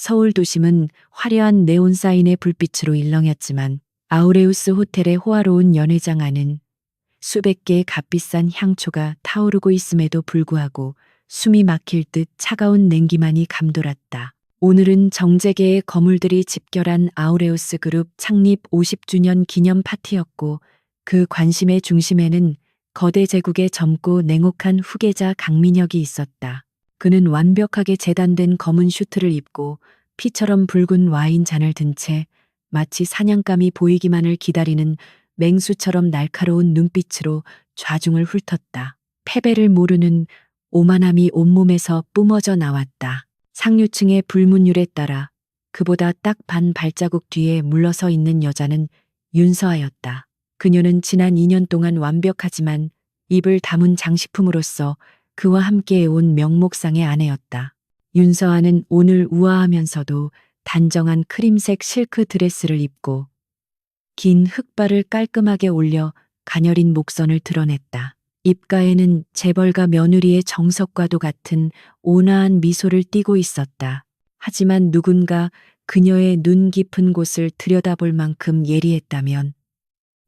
서울 도심은 화려한 네온 사인의 불빛으로 일렁였지만 아우레우스 호텔의 호화로운 연회장 안은 수백 개의 값비싼 향초가 타오르고 있음에도 불구하고 숨이 막힐 듯 차가운 냉기만이 감돌았다. 오늘은 정재계의 거물들이 집결한 아우레우스 그룹 창립 50주년 기념 파티였고 그 관심의 중심에는 거대 제국의 젊고 냉혹한 후계자 강민혁이 있었다. 그는 완벽하게 재단된 검은 슈트를 입고 피처럼 붉은 와인 잔을 든 채 마치 사냥감이 보이기만을 기다리는 맹수처럼 날카로운 눈빛으로 좌중을 훑었다. 패배를 모르는 오만함이 온몸에서 뿜어져 나왔다. 상류층의 불문율에 따라 그보다 딱 반 발자국 뒤에 물러서 있는 여자는 윤서아였다. 그녀는 지난 2년 동안 완벽하지만 입을 다문 장식품으로서 그와 함께 온 명목상의 아내였다. 윤서아는 오늘 우아하면서도 단정한 크림색 실크 드레스를 입고 긴 흑발을 깔끔하게 올려 가녀린 목선을 드러냈다. 입가에는 재벌가 며느리의 정석과도 같은 온화한 미소를 띠고 있었다. 하지만 누군가 그녀의 눈 깊은 곳을 들여다볼 만큼 예리했다면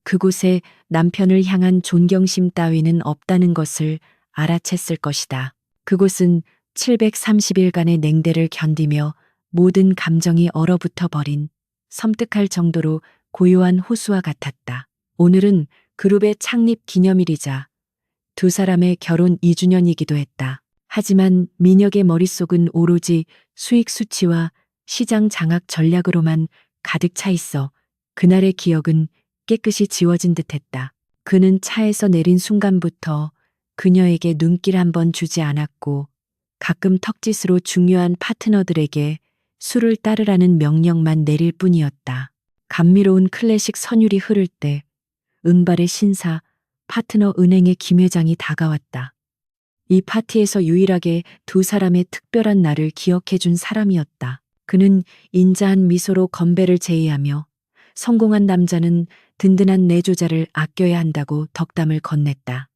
그곳에 남편을 향한 존경심 따위는 없다는 것을 알아챘을 것이다. 그곳은 730일간의 냉대를 견디며 모든 감정이 얼어붙어 버린 섬뜩할 정도로 고요한 호수와 같았다. 오늘은 그룹의 창립 기념일이자 두 사람의 결혼 2주년이기도 했다. 하지만 민혁의 머릿속은 오로지 수익 수치와 시장 장악 전략으로만 가득 차 있어 그날의 기억은 깨끗이 지워진 듯했다. 그는 차에서 내린 순간부터 그녀에게 눈길 한 번 주지 않았고 가끔 턱짓으로 중요한 파트너들에게 술을 따르라는 명령만 내릴 뿐이었다. 감미로운 클래식 선율이 흐를 때 은발의 신사 파트너 은행의 김 회장이 다가왔다. 이 파티에서 유일하게 두 사람의 특별한 날을 기억해 준 사람이었다. 그는 인자한 미소로 건배를 제의하며 성공한 남자는 든든한 내조자를 아껴야 한다고 덕담을 건넸다.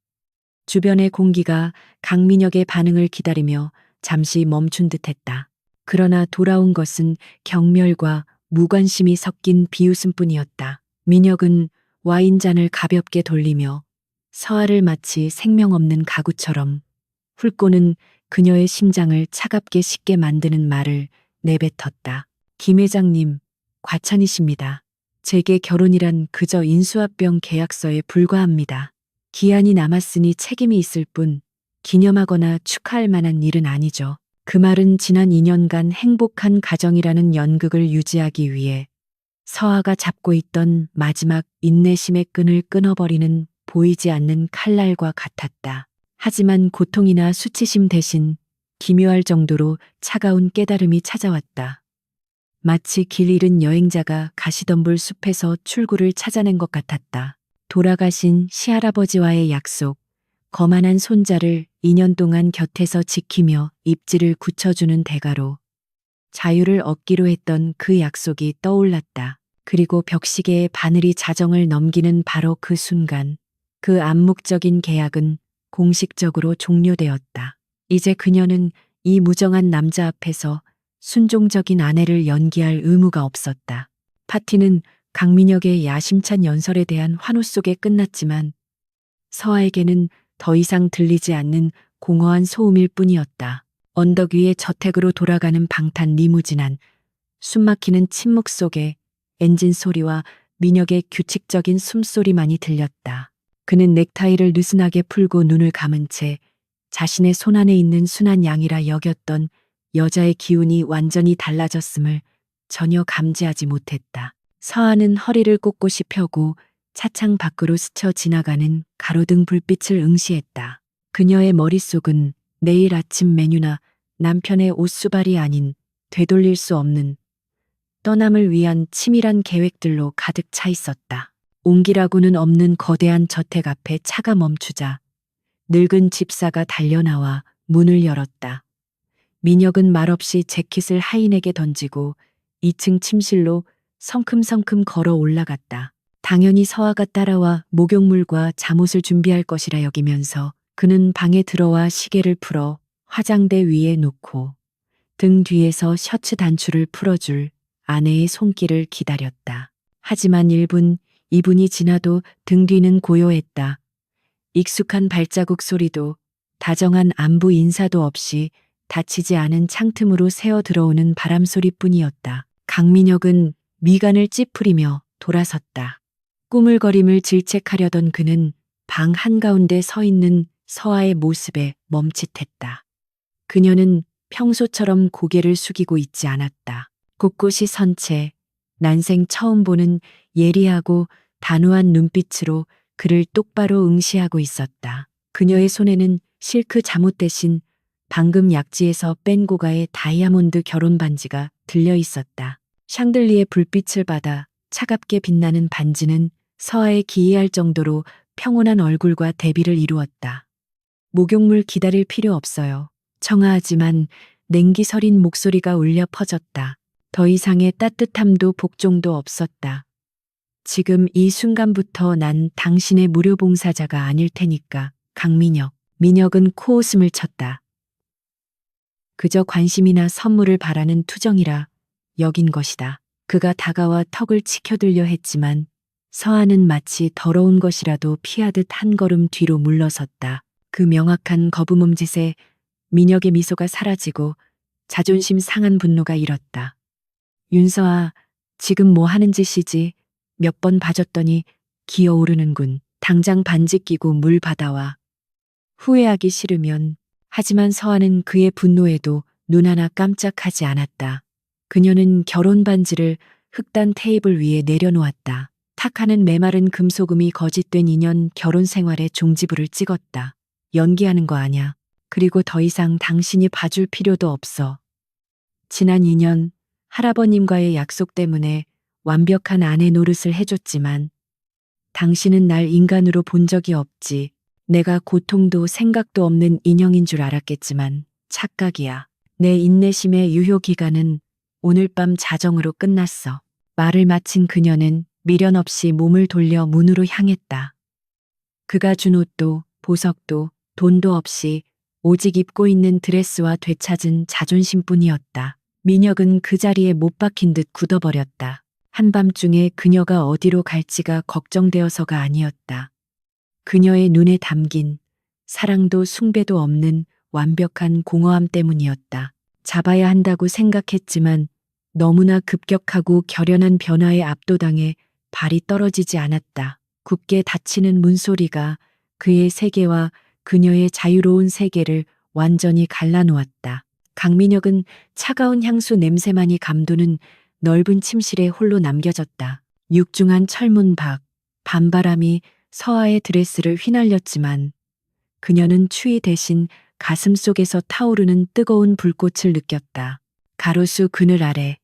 주변의 공기가 강민혁의 반응을 기다리며 잠시 멈춘 듯했다. 그러나 돌아온 것은 경멸과 무관심이 섞인 비웃음뿐이었다. 민혁은 와인잔을 가볍게 돌리며 서아를 마치 생명 없는 가구처럼 훑고는 그녀의 심장을 차갑게 식게 만드는 말을 내뱉었다. 김 회장님, 과찬이십니다. 제게 결혼이란 그저 인수합병 계약서에 불과합니다. 기한이 남았으니 책임이 있을 뿐 기념하거나 축하할 만한 일은 아니죠. 그 말은 지난 2년간 행복한 가정이라는 연극을 유지하기 위해 서아가 잡고 있던 마지막 인내심의 끈을 끊어버리는 보이지 않는 칼날과 같았다. 하지만 고통이나 수치심 대신 기묘할 정도로 차가운 깨달음이 찾아왔다. 마치 길 잃은 여행자가 가시덤불 숲에서 출구를 찾아낸 것 같았다. 돌아가신 시할아버지와의 약속, 거만한 손자를 2년 동안 곁에서 지키며 입지를 굳혀주는 대가로 자유를 얻기로 했던 그 약속이 떠올랐다. 그리고 벽시계의 바늘이 자정을 넘기는 바로 그 순간, 그 암묵적인 계약은 공식적으로 종료되었다. 이제 그녀는 이 무정한 남자 앞에서 순종적인 아내를 연기할 의무가 없었다. 파티는 강민혁의 야심찬 연설에 대한 환호 속에 끝났지만 서아에게는 더 이상 들리지 않는 공허한 소음일 뿐이었다. 언덕 위의 저택으로 돌아가는 방탄 리무진 안, 숨막히는 침묵 속에 엔진 소리와 민혁의 규칙적인 숨소리만이 들렸다. 그는 넥타이를 느슨하게 풀고 눈을 감은 채 자신의 손안에 있는 순한 양이라 여겼던 여자의 기운이 완전히 달라졌음을 전혀 감지하지 못했다. 서아는 허리를 꼿꼿이 펴고 차창 밖으로 스쳐 지나가는 가로등 불빛을 응시했다. 그녀의 머릿속은 내일 아침 메뉴나 남편의 옷수발이 아닌 되돌릴 수 없는 떠남을 위한 치밀한 계획들로 가득 차 있었다. 온기라고는 없는 거대한 저택 앞에 차가 멈추자 늙은 집사가 달려나와 문을 열었다. 민혁은 말없이 재킷을 하인에게 던지고 2층 침실로 성큼성큼 걸어 올라갔다. 당연히 서아가 따라와 목욕물과 잠옷을 준비할 것이라 여기면서 그는 방에 들어와 시계를 풀어 화장대 위에 놓고 등 뒤에서 셔츠 단추를 풀어줄 아내의 손길을 기다렸다. 하지만 1분, 2분이 지나도 등 뒤는 고요했다. 익숙한 발자국 소리도 다정한 안부 인사도 없이 닫히지 않은 창틈으로 새어 들어오는 바람 소리뿐이었다. 강민혁은 미간을 찌푸리며 돌아섰다. 꾸물거림을 질책하려던 그는 방 한가운데 서 있는 서아의 모습에 멈칫했다. 그녀는 평소처럼 고개를 숙이고 있지 않았다. 곳곳이 선 채 난생 처음 보는 예리하고 단호한 눈빛으로 그를 똑바로 응시하고 있었다. 그녀의 손에는 실크 잠옷 대신 방금 약지에서 뺀 고가의 다이아몬드 결혼 반지가 들려 있었다. 샹들리에 불빛을 받아 차갑게 빛나는 반지는 서아에 기이할 정도로 평온한 얼굴과 대비를 이루었다. 목욕물 기다릴 필요 없어요. 청아하지만 냉기 서린 목소리가 울려 퍼졌다. 더 이상의 따뜻함도 복종도 없었다. 지금 이 순간부터 난 당신의 무료 봉사자가 아닐 테니까, 강민혁. 민혁은 코웃음을 쳤다. 그저 관심이나 선물을 바라는 투정이라 여긴 것이다. 그가 다가와 턱을 치켜들려 했지만 서아는 마치 더러운 것이라도 피하듯 한 걸음 뒤로 물러섰다. 그 명확한 거부몸짓에 민혁의 미소가 사라지고 자존심 상한 분노가 일었다. 윤서아, 지금 뭐 하는 짓이지? 몇 번 봐줬더니 기어오르는군. 당장 반지 끼고 물 받아와. 후회하기 싫으면. 하지만 서아는 그의 분노에도 눈 하나 깜짝하지 않았다. 그녀는 결혼 반지를 흑단 테이블 위에 내려놓았다. 탁하는 메마른 금소금이 거짓된 인연 결혼 생활에 종지부를 찍었다. 연기하는 거 아냐. 그리고 더 이상 당신이 봐줄 필요도 없어. 지난 2년 할아버님과의 약속 때문에 완벽한 아내 노릇을 해줬지만 당신은 날 인간으로 본 적이 없지. 내가 고통도 생각도 없는 인형인 줄 알았겠지만 착각이야. 내 인내심의 유효 기간은 오늘 밤 자정으로 끝났어. 말을 마친 그녀는 미련 없이 몸을 돌려 문으로 향했다. 그가 준 옷도 보석도 돈도 없이 오직 입고 있는 드레스와 되찾은 자존심뿐이었다. 민혁은 그 자리에 못 박힌 듯 굳어버렸다. 한밤중에 그녀가 어디로 갈지가 걱정되어서가 아니었다. 그녀의 눈에 담긴 사랑도 숭배도 없는 완벽한 공허함 때문이었다. 잡아야 한다고 생각했지만 너무나 급격하고 결연한 변화에 압도당해 발이 떨어지지 않았다. 굳게 닫히는 문소리가 그의 세계와 그녀의 자유로운 세계를 완전히 갈라놓았다. 강민혁은 차가운 향수 냄새만이 감도는 넓은 침실에 홀로 남겨졌다. 육중한 철문 밖, 밤바람이 서아의 드레스를 휘날렸지만 그녀는 추위 대신 가슴 속에서 타오르는 뜨거운 불꽃을 느꼈다. 가로수 그늘 아래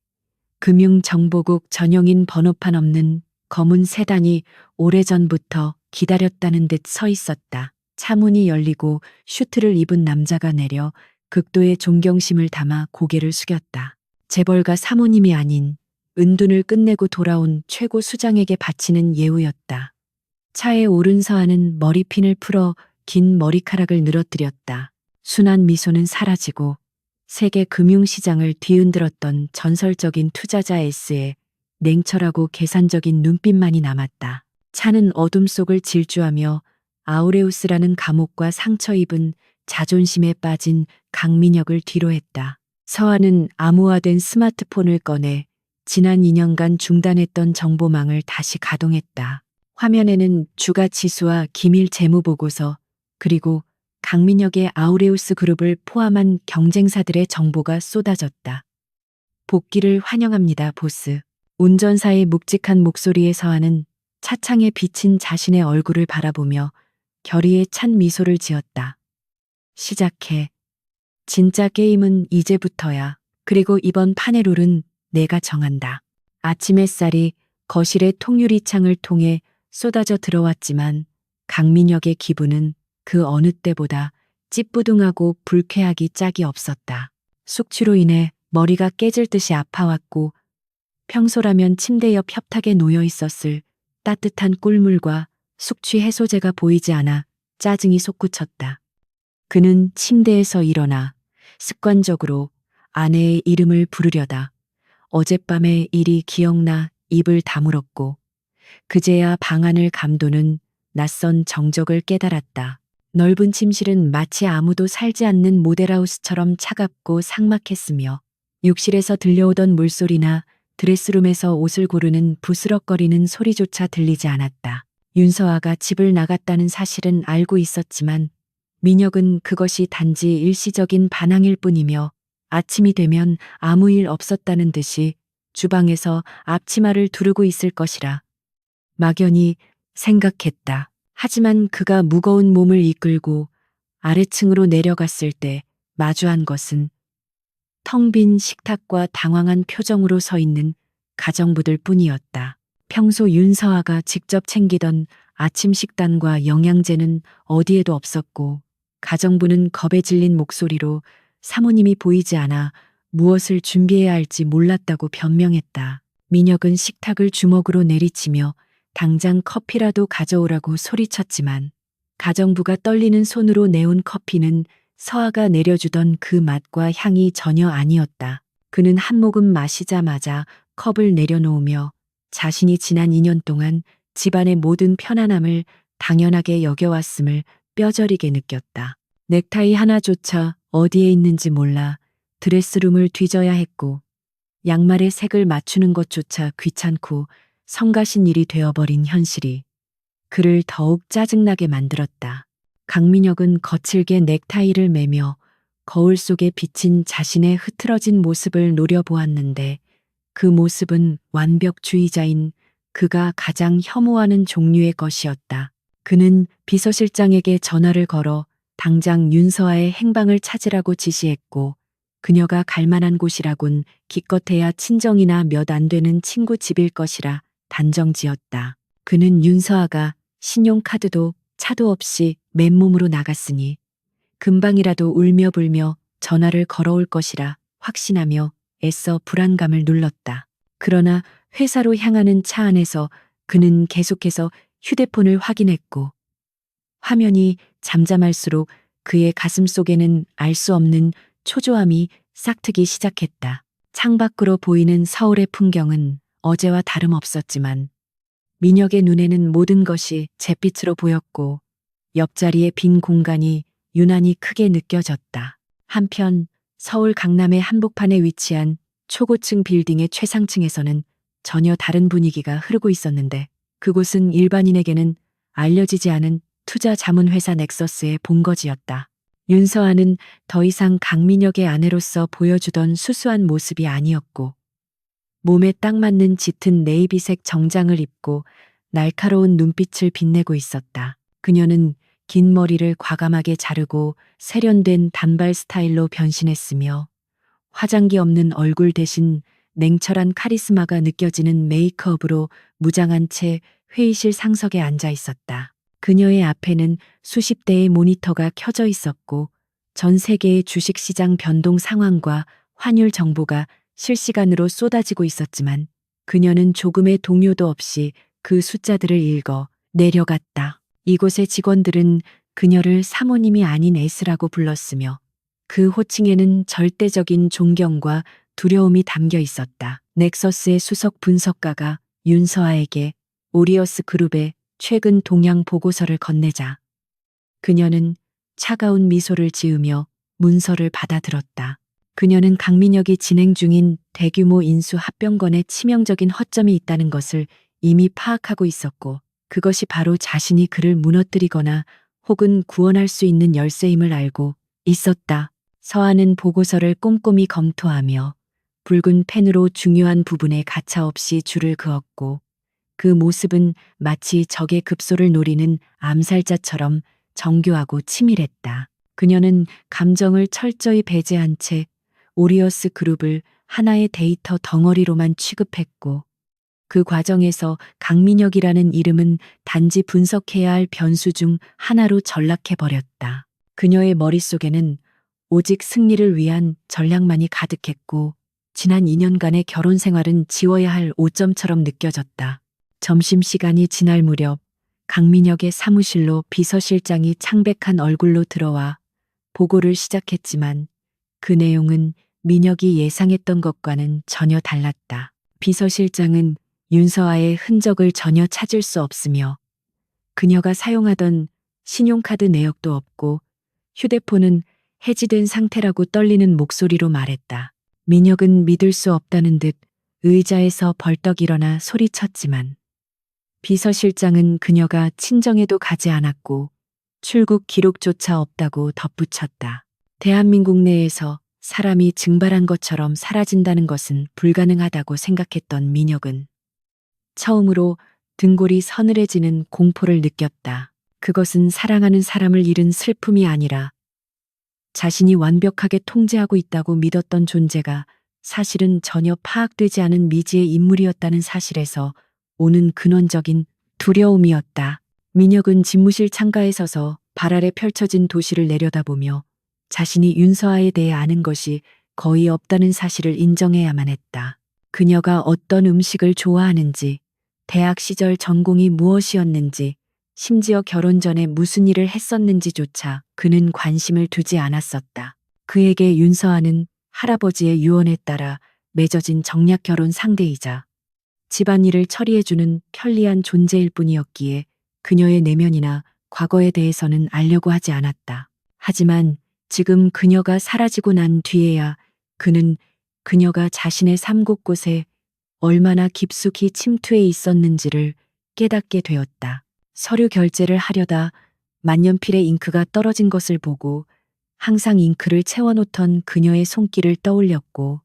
금융정보국 전용인 번호판 없는 검은 세단이 오래전부터 기다렸다는 듯 서 있었다. 차문이 열리고 슈트를 입은 남자가 내려 극도의 존경심을 담아 고개를 숙였다. 재벌가 사모님이 아닌 은둔을 끝내고 돌아온 최고 수장에게 바치는 예우였다. 차에 오른 서아는 머리핀을 풀어 긴 머리카락을 늘어뜨렸다. 순한 미소는 사라지고 세계 금융시장을 뒤흔들었던 전설적인 투자자 S의 냉철하고 계산적인 눈빛만이 남았다. 차는 어둠 속을 질주하며 아우레우스라는 감옥과 상처 입은 자존심에 빠진 강민혁을 뒤로했다. 서아는 암호화된 스마트폰을 꺼내 지난 2년간 중단했던 정보망을 다시 가동했다. 화면에는 주가 지수와 기밀 재무 보고서 그리고 강민혁의 아우레우스 그룹을 포함한 경쟁사들의 정보가 쏟아졌다. 복귀를 환영합니다, 보스. 운전사의 묵직한 목소리에 서아는 차창에 비친 자신의 얼굴을 바라보며 결의에 찬 미소를 지었다. 시작해. 진짜 게임은 이제부터야. 그리고 이번 판의 룰은 내가 정한다. 아침 햇살이 거실의 통유리 창을 통해 쏟아져 들어왔지만 강민혁의 기분은 그 어느 때보다 찌뿌둥하고 불쾌하기 짝이 없었다. 숙취로 인해 머리가 깨질 듯이 아파왔고 평소라면 침대 옆 협탁에 놓여 있었을 따뜻한 꿀물과 숙취 해소제가 보이지 않아 짜증이 솟구쳤다. 그는 침대에서 일어나 습관적으로 아내의 이름을 부르려다 어젯밤의 일이 기억나 입을 다물었고 그제야 방안을 감도는 낯선 정적을 깨달았다. 넓은 침실은 마치 아무도 살지 않는 모델하우스처럼 차갑고 삭막했으며 욕실에서 들려오던 물소리나 드레스룸에서 옷을 고르는 부스럭거리는 소리조차 들리지 않았다. 윤서아가 집을 나갔다는 사실은 알고 있었지만 민혁은 그것이 단지 일시적인 반항일 뿐이며 아침이 되면 아무 일 없었다는 듯이 주방에서 앞치마를 두르고 있을 것이라 막연히 생각했다. 하지만 그가 무거운 몸을 이끌고 아래층으로 내려갔을 때 마주한 것은 텅 빈 식탁과 당황한 표정으로 서 있는 가정부들 뿐이었다. 평소 윤서아가 직접 챙기던 아침 식단과 영양제는 어디에도 없었고 가정부는 겁에 질린 목소리로 사모님이 보이지 않아 무엇을 준비해야 할지 몰랐다고 변명했다. 민혁은 식탁을 주먹으로 내리치며 당장 커피라도 가져오라고 소리쳤지만 가정부가 떨리는 손으로 내온 커피는 서아가 내려주던 그 맛과 향이 전혀 아니었다. 그는 한 모금 마시자마자 컵을 내려놓으며 자신이 지난 2년 동안 집안의 모든 편안함을 당연하게 여겨왔음을 뼈저리게 느꼈다. 넥타이 하나조차 어디에 있는지 몰라 드레스룸을 뒤져야 했고 양말의 색을 맞추는 것조차 귀찮고 성가신 일이 되어버린 현실이 그를 더욱 짜증나게 만들었다. 강민혁은 거칠게 넥타이를 매며 거울 속에 비친 자신의 흐트러진 모습을 노려보았는데 그 모습은 완벽주의자인 그가 가장 혐오하는 종류의 것이었다. 그는 비서실장에게 전화를 걸어 당장 윤서아의 행방을 찾으라고 지시했고 그녀가 갈 만한 곳이라곤 기껏해야 친정이나 몇 안 되는 친구 집일 것이라 단정지었다. 그는 윤서아가 신용카드도 차도 없이 맨몸으로 나갔으니 금방이라도 울며 불며 전화를 걸어올 것이라 확신하며 애써 불안감을 눌렀다. 그러나 회사로 향하는 차 안에서 그는 계속해서 휴대폰을 확인했고 화면이 잠잠할수록 그의 가슴 속에는 알 수 없는 초조함이 싹트기 시작했다. 창밖으로 보이는 서울의 풍경은 어제와 다름없었지만 민혁의 눈에는 모든 것이 잿빛으로 보였고 옆자리의 빈 공간이 유난히 크게 느껴졌다. 한편 서울 강남의 한복판에 위치한 초고층 빌딩의 최상층에서는 전혀 다른 분위기가 흐르고 있었는데 그곳은 일반인에게는 알려지지 않은 투자 자문회사 넥서스의 본거지였다. 윤서아는 더 이상 강민혁의 아내로서 보여주던 수수한 모습이 아니었고 몸에 딱 맞는 짙은 네이비색 정장을 입고 날카로운 눈빛을 빛내고 있었다. 그녀는 긴 머리를 과감하게 자르고 세련된 단발 스타일로 변신했으며 화장기 없는 얼굴 대신 냉철한 카리스마가 느껴지는 메이크업으로 무장한 채 회의실 상석에 앉아 있었다. 그녀의 앞에는 수십 대의 모니터가 켜져 있었고 전 세계의 주식시장 변동 상황과 환율 정보가 실시간으로 쏟아지고 있었지만 그녀는 조금의 동요도 없이 그 숫자들을 읽어 내려갔다. 이곳의 직원들은 그녀를 사모님이 아닌 에스라고 불렀으며 그 호칭에는 절대적인 존경과 두려움이 담겨 있었다. 넥서스의 수석 분석가가 윤서아에게 오리어스 그룹의 최근 동향 보고서를 건네자 그녀는 차가운 미소를 지으며 문서를 받아들었다. 그녀는 강민혁이 진행 중인 대규모 인수 합병건에 치명적인 허점이 있다는 것을 이미 파악하고 있었고 그것이 바로 자신이 그를 무너뜨리거나 혹은 구원할 수 있는 열쇠임을 알고 있었다. 서아는 보고서를 꼼꼼히 검토하며 붉은 펜으로 중요한 부분에 가차없이 줄을 그었고 그 모습은 마치 적의 급소를 노리는 암살자처럼 정교하고 치밀했다. 그녀는 감정을 철저히 배제한 채 오리어스 그룹을 하나의 데이터 덩어리로만 취급했고 그 과정에서 강민혁이라는 이름은 단지 분석해야 할 변수 중 하나로 전락해버렸다. 그녀의 머릿속에는 오직 승리를 위한 전략만이 가득했고 지난 2년간의 결혼 생활은 지워야 할 오점처럼 느껴졌다. 점심시간이 지날 무렵 강민혁의 사무실로 비서실장이 창백한 얼굴로 들어와 보고를 시작했지만 그 내용은 민혁이 예상했던 것과는 전혀 달랐다. 비서실장은 윤서아의 흔적을 전혀 찾을 수 없으며 그녀가 사용하던 신용카드 내역도 없고 휴대폰은 해지된 상태라고 떨리는 목소리로 말했다. 민혁은 믿을 수 없다는 듯 의자에서 벌떡 일어나 소리쳤지만 비서실장은 그녀가 친정에도 가지 않았고 출국 기록조차 없다고 덧붙였다. 대한민국 내에서 사람이 증발한 것처럼 사라진다는 것은 불가능하다고 생각했던 민혁은 처음으로 등골이 서늘해지는 공포를 느꼈다. 그것은 사랑하는 사람을 잃은 슬픔이 아니라 자신이 완벽하게 통제하고 있다고 믿었던 존재가 사실은 전혀 파악되지 않은 미지의 인물이었다는 사실에서 오는 근원적인 두려움이었다. 민혁은 집무실 창가에 서서 발 아래 펼쳐진 도시를 내려다보며 자신이 윤서아에 대해 아는 것이 거의 없다는 사실을 인정해야만 했다. 그녀가 어떤 음식을 좋아하는지, 대학 시절 전공이 무엇이었는지, 심지어 결혼 전에 무슨 일을 했었는지조차 그는 관심을 두지 않았었다. 그에게 윤서아는 할아버지의 유언에 따라 맺어진 정략 결혼 상대이자 집안일을 처리해주는 편리한 존재일 뿐이었기에 그녀의 내면이나 과거에 대해서는 알려고 하지 않았다. 하지만 지금 그녀가 사라지고 난 뒤에야 그는 그녀가 자신의 삶 곳곳에 얼마나 깊숙이 침투해 있었는지를 깨닫게 되었다. 서류 결제를 하려다 만년필에 잉크가 떨어진 것을 보고 항상 잉크를 채워놓던 그녀의 손길을 떠올렸고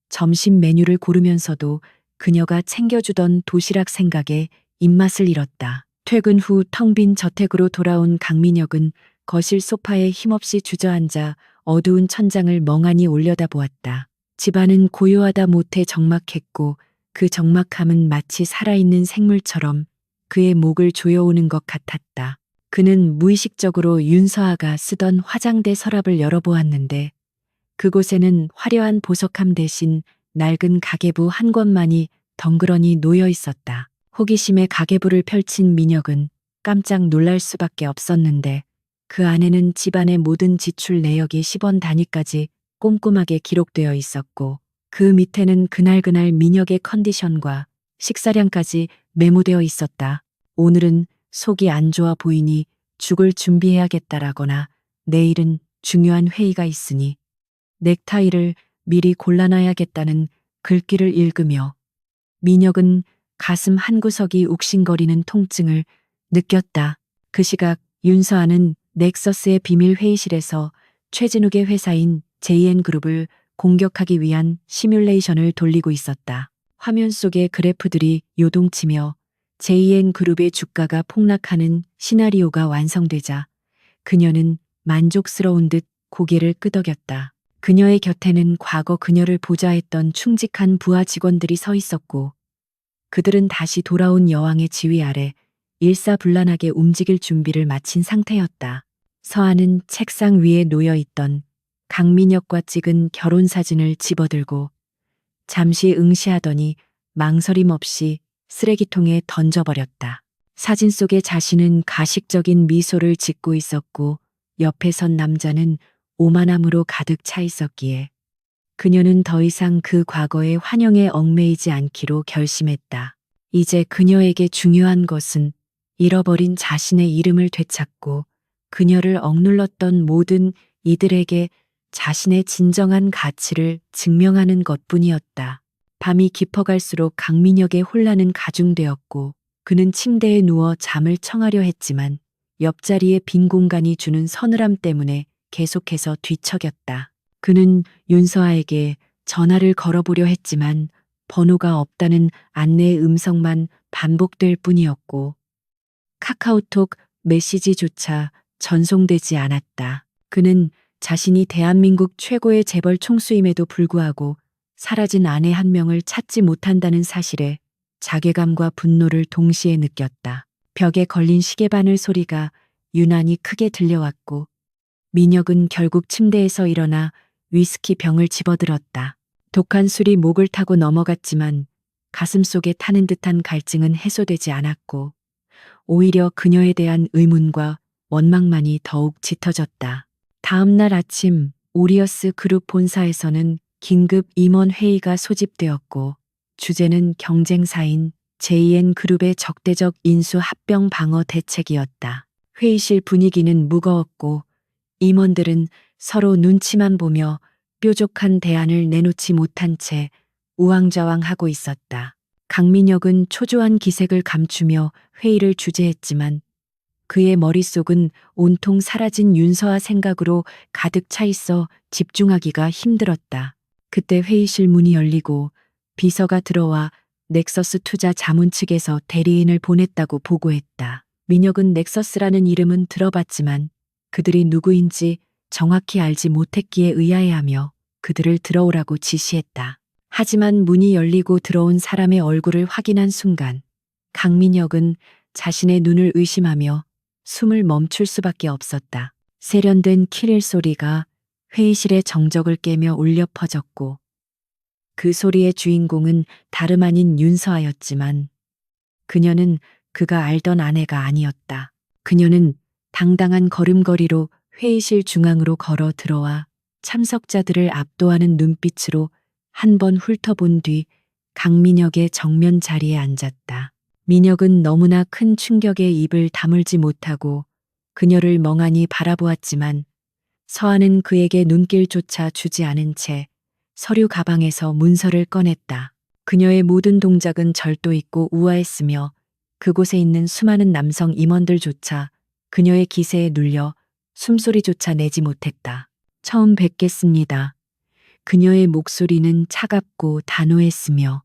점심 메뉴를 고르면서도 그녀가 챙겨주던 도시락 생각에 입맛을 잃었다. 퇴근 후 텅 빈 저택으로 돌아온 강민혁은 거실 소파에 힘없이 주저앉아 어두운 천장을 멍하니 올려다보았다. 집안은 고요하다 못해 적막했고 그 적막함은 마치 살아있는 생물처럼 그의 목을 조여오는 것 같았다. 그는 무의식적으로 윤서아가 쓰던 화장대 서랍을 열어보았는데 그곳에는 화려한 보석함 대신 낡은 가계부 한 권만이 덩그러니 놓여 있었다. 호기심에 가계부를 펼친 민혁은 깜짝 놀랄 수밖에 없었는데 그 안에는 집안의 모든 지출 내역이 10원 단위까지 꼼꼼하게 기록되어 있었고 그 밑에는 그날그날 민혁의 컨디션과 식사량까지 메모되어 있었다. 오늘은 속이 안 좋아 보이니 죽을 준비해야겠다라거나 내일은 중요한 회의가 있으니 넥타이를 미리 골라놔야겠다는 글귀를 읽으며 민혁은 가슴 한구석이 욱신거리는 통증을 느꼈다. 그 시각 윤서아는 넥서스의 비밀 회의실에서 최진욱의 회사인 JN그룹을 공격하기 위한 시뮬레이션을 돌리고 있었다. 화면 속의 그래프들이 요동치며 JN그룹의 주가가 폭락하는 시나리오가 완성되자 그녀는 만족스러운 듯 고개를 끄덕였다. 그녀의 곁에는 과거 그녀를 보좌했던 충직한 부하 직원들이 서 있었고 그들은 다시 돌아온 여왕의 지휘 아래 일사불란하게 움직일 준비를 마친 상태였다. 서아는 책상 위에 놓여 있던 강민혁과 찍은 결혼사진을 집어들고 잠시 응시하더니 망설임 없이 쓰레기통에 던져버렸다. 사진 속의 자신은 가식적인 미소를 짓고 있었고 옆에 선 남자는 오만함으로 가득 차 있었기에 그녀는 더 이상 그 과거의 환영에 얽매이지 않기로 결심했다. 이제 그녀에게 중요한 것은 잃어버린 자신의 이름을 되찾고 그녀를 억눌렀던 모든 이들에게 자신의 진정한 가치를 증명하는 것뿐이었다. 밤이 깊어갈수록 강민혁의 혼란은 가중되었고 그는 침대에 누워 잠을 청하려 했지만 옆자리의 빈 공간이 주는 서늘함 때문에 계속해서 뒤척였다. 그는 윤서아에게 전화를 걸어보려 했지만 번호가 없다는 안내의 음성만 반복될 뿐이었고 카카오톡 메시지조차 전송되지 않았다. 그는 자신이 대한민국 최고의 재벌 총수임에도 불구하고 사라진 아내 한 명을 찾지 못한다는 사실에 자괴감과 분노를 동시에 느꼈다. 벽에 걸린 시계바늘 소리가 유난히 크게 들려왔고 민혁은 결국 침대에서 일어나 위스키 병을 집어들었다. 독한 술이 목을 타고 넘어갔지만 가슴 속에 타는 듯한 갈증은 해소되지 않았고 오히려 그녀에 대한 의문과 원망만이 더욱 짙어졌다. 다음 날 아침 오리어스 그룹 본사에서는 긴급 임원 회의가 소집되었고 주제는 경쟁사인 JN그룹의 적대적 인수 합병 방어 대책이었다. 회의실 분위기는 무거웠고 임원들은 서로 눈치만 보며 뾰족한 대안을 내놓지 못한 채 우왕좌왕하고 있었다. 강민혁은 초조한 기색을 감추며 회의를 주재했지만 그의 머릿속은 온통 사라진 윤서아 생각으로 가득 차 있어 집중하기가 힘들었다. 그때 회의실 문이 열리고 비서가 들어와 넥서스 투자 자문 측에서 대리인을 보냈다고 보고했다. 민혁은 넥서스라는 이름은 들어봤지만 그들이 누구인지 정확히 알지 못했기에 의아해하며 그들을 들어오라고 지시했다. 하지만 문이 열리고 들어온 사람의 얼굴을 확인한 순간 강민혁은 자신의 눈을 의심하며 숨을 멈출 수밖에 없었다. 세련된 키릴 소리가 회의실의 정적을 깨며 울려 퍼졌고 그 소리의 주인공은 다름 아닌 윤서아였지만 그녀는 그가 알던 아내가 아니었다. 그녀는 당당한 걸음걸이로 회의실 중앙으로 걸어 들어와 참석자들을 압도하는 눈빛으로 한 번 훑어본 뒤 강민혁의 정면 자리에 앉았다. 민혁은 너무나 큰 충격에 입을 다물지 못하고 그녀를 멍하니 바라보았지만 서아는 그에게 눈길조차 주지 않은 채 서류 가방에서 문서를 꺼냈다. 그녀의 모든 동작은 절도 있고 우아했으며 그곳에 있는 수많은 남성 임원들조차 그녀의 기세에 눌려 숨소리조차 내지 못했다. 처음 뵙겠습니다. 그녀의 목소리는 차갑고 단호했으며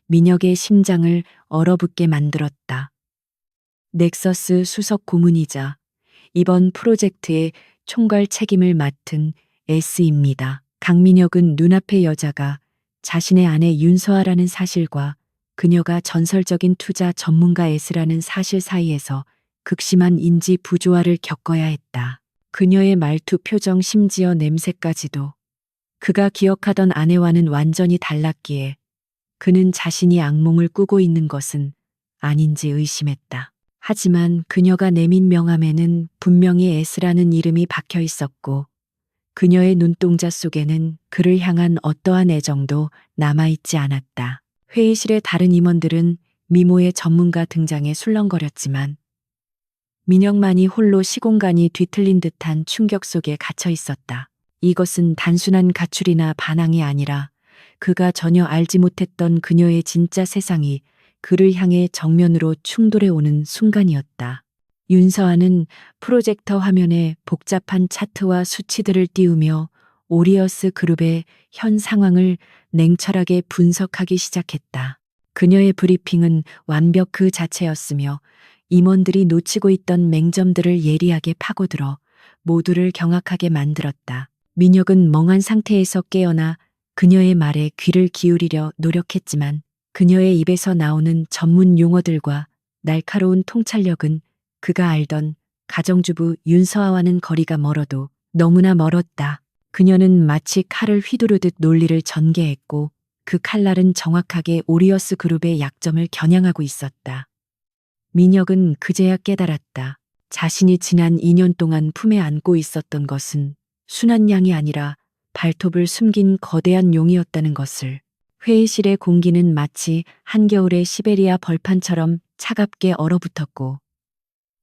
민혁의 심장을 얼어붙게 만들었다. 넥서스 수석 고문이자 이번 프로젝트의 총괄 책임을 맡은 S입니다. 강민혁은 눈앞의 여자가 자신의 아내 윤서아라는 사실과 그녀가 전설적인 투자 전문가 S라는 사실 사이에서 극심한 인지 부조화를 겪어야 했다. 그녀의 말투, 표정, 심지어 냄새까지도 그가 기억하던 아내와는 완전히 달랐기에 그는 자신이 악몽을 꾸고 있는 것은 아닌지 의심했다. 하지만 그녀가 내민 명함에는 분명히 S라는 이름이 박혀 있었고 그녀의 눈동자 속에는 그를 향한 어떠한 애정도 남아있지 않았다. 회의실의 다른 임원들은 미모의 전문가 등장에 술렁거렸지만 민혁만이 홀로 시공간이 뒤틀린 듯한 충격 속에 갇혀 있었다. 이것은 단순한 가출이나 반항이 아니라 그가 전혀 알지 못했던 그녀의 진짜 세상이 그를 향해 정면으로 충돌해 오는 순간이었다. 윤서아는 프로젝터 화면에 복잡한 차트와 수치들을 띄우며 오리어스 그룹의 현 상황을 냉철하게 분석하기 시작했다. 그녀의 브리핑은 완벽 그 자체였으며 임원들이 놓치고 있던 맹점들을 예리하게 파고들어 모두를 경악하게 만들었다. 민혁은 멍한 상태에서 깨어나 그녀의 말에 귀를 기울이려 노력했지만 그녀의 입에서 나오는 전문 용어들과 날카로운 통찰력은 그가 알던 가정주부 윤서아와는 거리가 멀어도 너무나 멀었다. 그녀는 마치 칼을 휘두르듯 논리를 전개했고 그 칼날은 정확하게 오리어스 그룹의 약점을 겨냥하고 있었다. 민혁은 그제야 깨달았다. 자신이 지난 2년 동안 품에 안고 있었던 것은 순한 양이 아니라 발톱을 숨긴 거대한 용이었다는 것을. 회의실의 공기는 마치 한겨울의 시베리아 벌판처럼 차갑게 얼어붙었고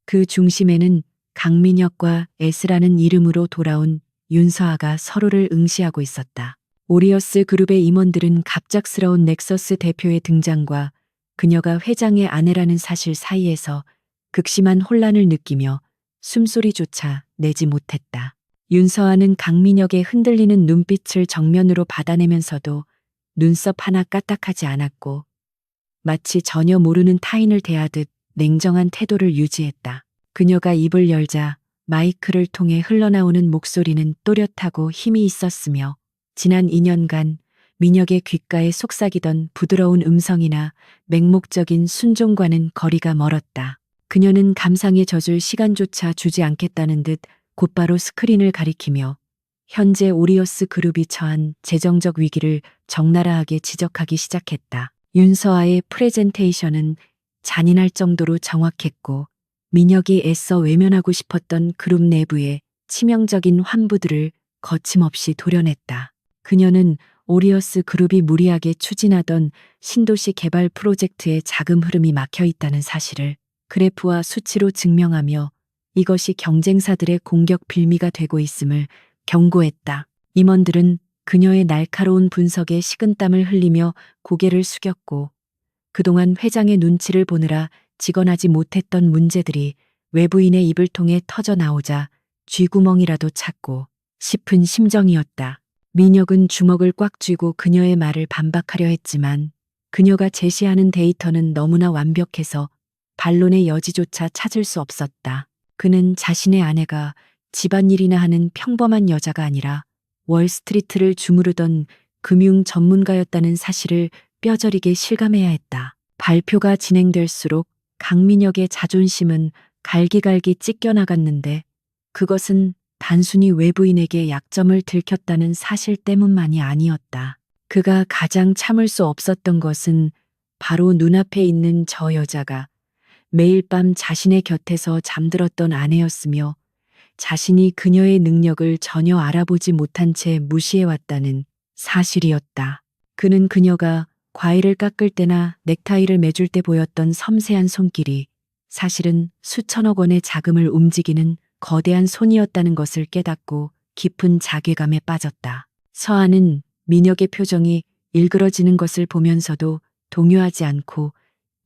그 중심에는 강민혁과 S라는 이름으로 돌아온 윤서아가 서로를 응시하고 있었다. 오리어스 그룹의 임원들은 갑작스러운 넥서스 대표의 등장과 그녀가 회장의 아내라는 사실 사이에서 극심한 혼란을 느끼며 숨소리조차 내지 못했다. 윤서아는 강민혁의 흔들리는 눈빛을 정면으로 받아내면서도 눈썹 하나 까딱하지 않았고 마치 전혀 모르는 타인을 대하듯 냉정한 태도를 유지했다. 그녀가 입을 열자 마이크를 통해 흘러나오는 목소리는 또렷하고 힘이 있었으며 지난 2년간 민혁의 귓가에 속삭이던 부드러운 음성이나 맹목적인 순종과는 거리가 멀었다. 그녀는 감상에 젖을 시간조차 주지 않겠다는 듯 곧바로 스크린을 가리키며 현재 오리어스 그룹이 처한 재정적 위기를 적나라하게 지적하기 시작했다. 윤서아의 프레젠테이션은 잔인할 정도로 정확했고 민혁이 애써 외면하고 싶었던 그룹 내부의 치명적인 환부들을 거침없이 도려냈다. 그녀는 오리어스 그룹이 무리하게 추진하던 신도시 개발 프로젝트에 자금 흐름이 막혀 있다는 사실을 그래프와 수치로 증명하며 이것이 경쟁사들의 공격 빌미가 되고 있음을 경고했다. 임원들은 그녀의 날카로운 분석에 식은땀을 흘리며 고개를 숙였고 그동안 회장의 눈치를 보느라 직언하지 못했던 문제들이 외부인의 입을 통해 터져 나오자 쥐구멍이라도 찾고 싶은 심정이었다. 민혁은 주먹을 꽉 쥐고 그녀의 말을 반박하려 했지만 그녀가 제시하는 데이터는 너무나 완벽해서 반론의 여지조차 찾을 수 없었다. 그는 자신의 아내가 집안일이나 하는 평범한 여자가 아니라 월스트리트를 주무르던 금융 전문가였다는 사실을 뼈저리게 실감해야 했다. 발표가 진행될수록 강민혁의 자존심은 갈기갈기 찢겨나갔는데 그것은 단순히 외부인에게 약점을 들켰다는 사실 때문만이 아니었다. 그가 가장 참을 수 없었던 것은 바로 눈앞에 있는 저 여자가 매일 밤 자신의 곁에서 잠들었던 아내였으며 자신이 그녀의 능력을 전혀 알아보지 못한 채 무시해왔다는 사실이었다. 그는 그녀가 과일을 깎을 때나 넥타이를 매줄 때 보였던 섬세한 손길이 사실은 수천억 원의 자금을 움직이는 거대한 손이었다는 것을 깨닫고 깊은 자괴감에 빠졌다. 서한은 민혁의 표정이 일그러지는 것을 보면서도 동요하지 않고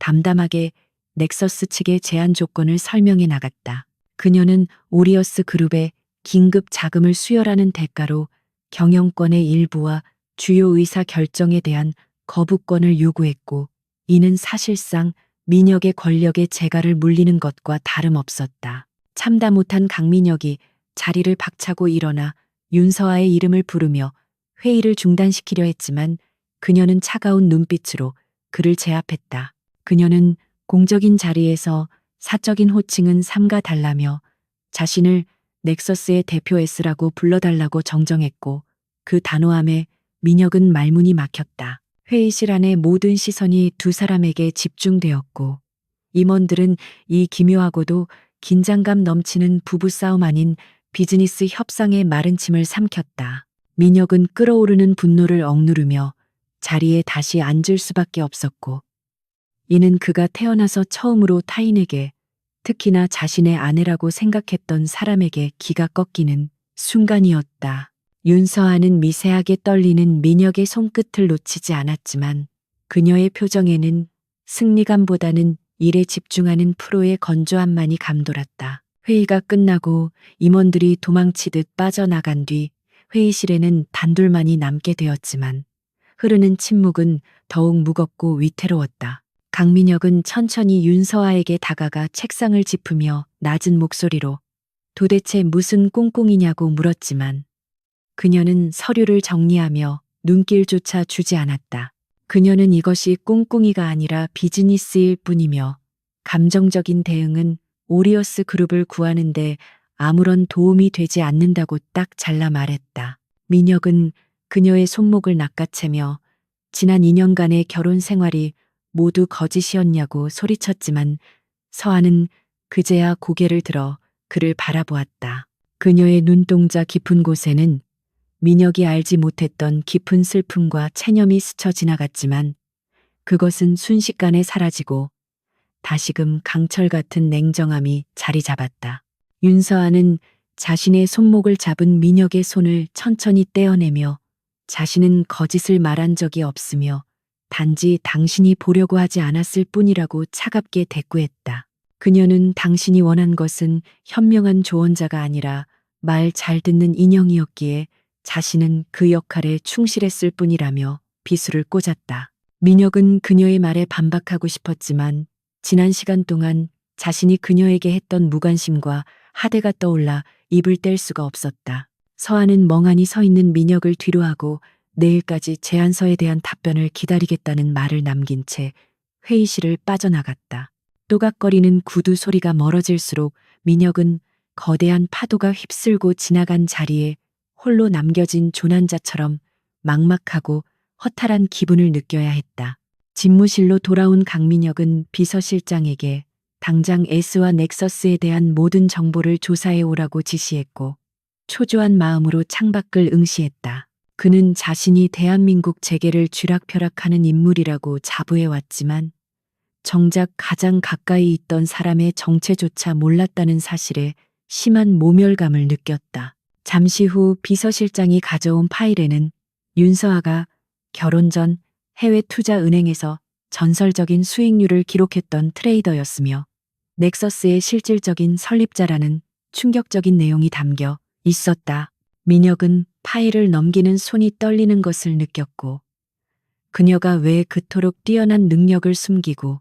담담하게 넥서스 측의 제한 조건을 설명해 나갔다. 그녀는 오리어스 그룹에 긴급 자금을 수혈하는 대가로 경영권의 일부와 주요 의사 결정에 대한 거부권을 요구했고 이는 사실상 민혁의 권력의 재갈을 물리는 것과 다름없었다. 참다 못한 강민혁이 자리를 박차고 일어나 윤서아의 이름을 부르며 회의를 중단시키려 했지만 그녀는 차가운 눈빛으로 그를 제압했다. 그녀는 공적인 자리에서 사적인 호칭은 삼가 달라며 자신을 넥서스의 대표 S라고 불러달라고 정정했고 그 단호함에 민혁은 말문이 막혔다. 회의실 안의 모든 시선이 두 사람에게 집중되었고 임원들은 이 기묘하고도 긴장감 넘치는 부부싸움 아닌 비즈니스 협상의 마른 침을 삼켰다. 민혁은 끓어오르는 분노를 억누르며 자리에 다시 앉을 수밖에 없었고 이는 그가 태어나서 처음으로 타인에게 특히나 자신의 아내라고 생각했던 사람에게 기가 꺾이는 순간이었다. 윤서아는 미세하게 떨리는 민혁의 손끝을 놓치지 않았지만 그녀의 표정에는 승리감보다는 일에 집중하는 프로의 건조함만이 감돌았다. 회의가 끝나고 임원들이 도망치듯 빠져나간 뒤 회의실에는 단둘만이 남게 되었지만 흐르는 침묵은 더욱 무겁고 위태로웠다. 강민혁은 천천히 윤서아에게 다가가 책상을 짚으며 낮은 목소리로 도대체 무슨 꿍꿍이냐고 물었지만 그녀는 서류를 정리하며 눈길조차 주지 않았다. 그녀는 이것이 꿍꿍이가 아니라 비즈니스일 뿐이며 감정적인 대응은 오리어스 그룹을 구하는데 아무런 도움이 되지 않는다고 딱 잘라 말했다. 민혁은 그녀의 손목을 낚아채며 지난 2년간의 결혼 생활이 모두 거짓이었냐고 소리쳤지만 서아는 그제야 고개를 들어 그를 바라보았다. 그녀의 눈동자 깊은 곳에는 민혁이 알지 못했던 깊은 슬픔과 체념이 스쳐 지나갔지만 그것은 순식간에 사라지고 다시금 강철 같은 냉정함이 자리 잡았다. 윤서아는 자신의 손목을 잡은 민혁의 손을 천천히 떼어내며 자신은 거짓을 말한 적이 없으며 단지 당신이 보려고 하지 않았을 뿐이라고 차갑게 대꾸했다. 그녀는 당신이 원한 것은 현명한 조언자가 아니라 말 잘 듣는 인형이었기에 자신은 그 역할에 충실했을 뿐이라며 비수를 꽂았다. 민혁은 그녀의 말에 반박하고 싶었지만 지난 시간 동안 자신이 그녀에게 했던 무관심과 하대가 떠올라 입을 뗄 수가 없었다. 서아는 멍하니 서 있는 민혁을 뒤로하고 내일까지 제안서에 대한 답변을 기다리겠다는 말을 남긴 채 회의실을 빠져나갔다. 또각거리는 구두 소리가 멀어질수록 민혁은 거대한 파도가 휩쓸고 지나간 자리에 홀로 남겨진 조난자처럼 막막하고 허탈한 기분을 느껴야 했다. 집무실로 돌아온 강민혁은 비서실장에게 당장 S와 넥서스에 대한 모든 정보를 조사해 오라고 지시했고 초조한 마음으로 창밖을 응시했다. 그는 자신이 대한민국 재계를 쥐락펴락하는 인물이라고 자부해왔지만 정작 가장 가까이 있던 사람의 정체조차 몰랐다는 사실에 심한 모멸감을 느꼈다. 잠시 후 비서실장이 가져온 파일에는 윤서아가 결혼 전 해외 투자은행에서 전설적인 수익률을 기록했던 트레이더였으며 넥서스의 실질적인 설립자라는 충격적인 내용이 담겨 있었다. 민혁은 파일을 넘기는 손이 떨리는 것을 느꼈고 그녀가 왜 그토록 뛰어난 능력을 숨기고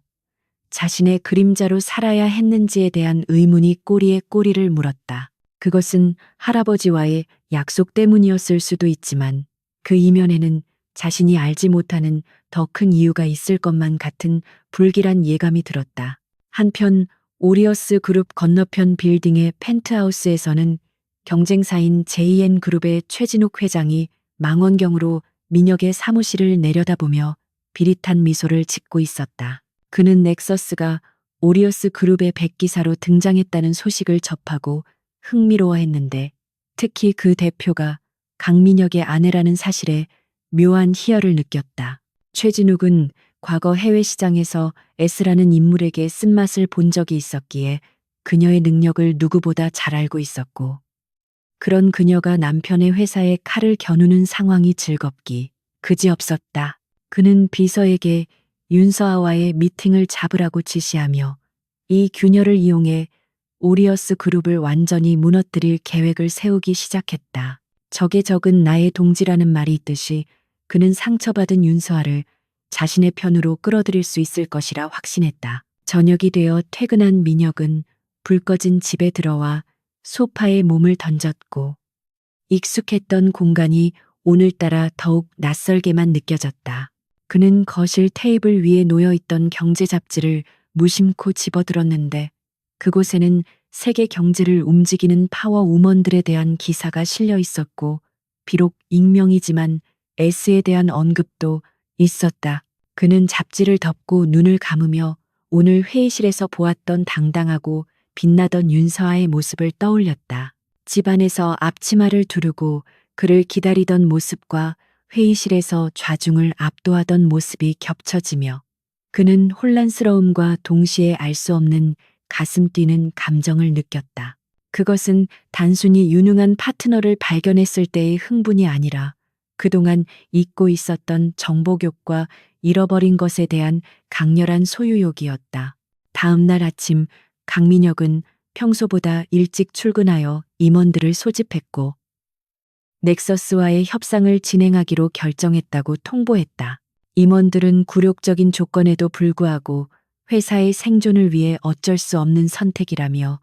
자신의 그림자로 살아야 했는지에 대한 의문이 꼬리에 꼬리를 물었다. 그것은 할아버지와의 약속 때문이었을 수도 있지만 그 이면에는 자신이 알지 못하는 더 큰 이유가 있을 것만 같은 불길한 예감이 들었다. 한편 오리어스 그룹 건너편 빌딩의 펜트하우스에서는 경쟁사인 JN그룹의 최진욱 회장이 망원경으로 민혁의 사무실을 내려다보며 비릿한 미소를 짓고 있었다. 그는 넥서스가 오리어스 그룹의 백기사로 등장했다는 소식을 접하고 흥미로워했는데 특히 그 대표가 강민혁의 아내라는 사실에 묘한 희열을 느꼈다. 최진욱은 과거 해외 시장에서 S라는 인물에게 쓴맛을 본 적이 있었기에 그녀의 능력을 누구보다 잘 알고 있었고 그런 그녀가 남편의 회사에 칼을 겨누는 상황이 즐겁기 그지없었다. 그는 비서에게 윤서아와의 미팅을 잡으라고 지시하며 이 균열을 이용해 오리어스 그룹을 완전히 무너뜨릴 계획을 세우기 시작했다. 적의 적은 나의 동지라는 말이 있듯이 그는 상처받은 윤서아를 자신의 편으로 끌어들일 수 있을 것이라 확신했다. 저녁이 되어 퇴근한 민혁은 불 꺼진 집에 들어와 소파에 몸을 던졌고 익숙했던 공간이 오늘따라 더욱 낯설게만 느껴졌다. 그는 거실 테이블 위에 놓여있던 경제 잡지를 무심코 집어들었는데 그곳에는 세계 경제를 움직이는 파워우먼들에 대한 기사가 실려 있었고 비록 익명이지만 S에 대한 언급도 있었다. 그는 잡지를 덮고 눈을 감으며 오늘 회의실에서 보았던 당당하고 빛나던 윤서아의 모습을 떠올렸다. 집안에서 앞치마를 두르고 그를 기다리던 모습과 회의실에서 좌중을 압도하던 모습이 겹쳐지며 그는 혼란스러움과 동시에 알 수 없는 가슴 뛰는 감정을 느꼈다. 그것은 단순히 유능한 파트너를 발견했을 때의 흥분이 아니라 그동안 잊고 있었던 정복욕과 잃어버린 것에 대한 강렬한 소유욕이었다. 다음 날 아침 강민혁은 평소보다 일찍 출근하여 임원들을 소집했고 넥서스와의 협상을 진행하기로 결정했다고 통보했다. 임원들은 굴욕적인 조건에도 불구하고 회사의 생존을 위해 어쩔 수 없는 선택이라며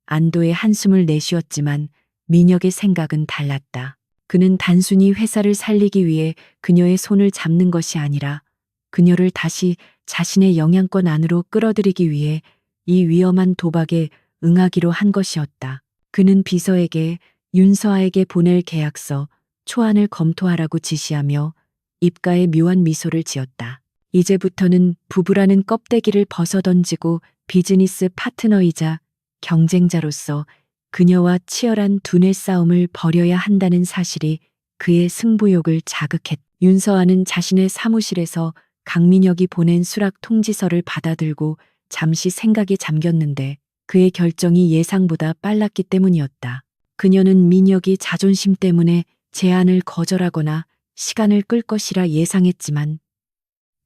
안도의 한숨을 내쉬었지만 민혁의 생각은 달랐다. 그는 단순히 회사를 살리기 위해 그녀의 손을 잡는 것이 아니라 그녀를 다시 자신의 영향권 안으로 끌어들이기 위해 이 위험한 도박에 응하기로 한 것이었다. 그는 비서에게 윤서아에게 보낼 계약서 초안을 검토하라고 지시하며 입가에 묘한 미소를 지었다. 이제부터는 부부라는 껍데기를 벗어던지고 비즈니스 파트너이자 경쟁자로서 그녀와 치열한 두뇌 싸움을 벌여야 한다는 사실이 그의 승부욕을 자극했다. 윤서아는 자신의 사무실에서 강민혁이 보낸 수락 통지서를 받아들고 잠시 생각에 잠겼는데 그의 결정이 예상보다 빨랐기 때문이었다. 그녀는 민혁이 자존심 때문에 제안을 거절하거나 시간을 끌 것이라 예상했지만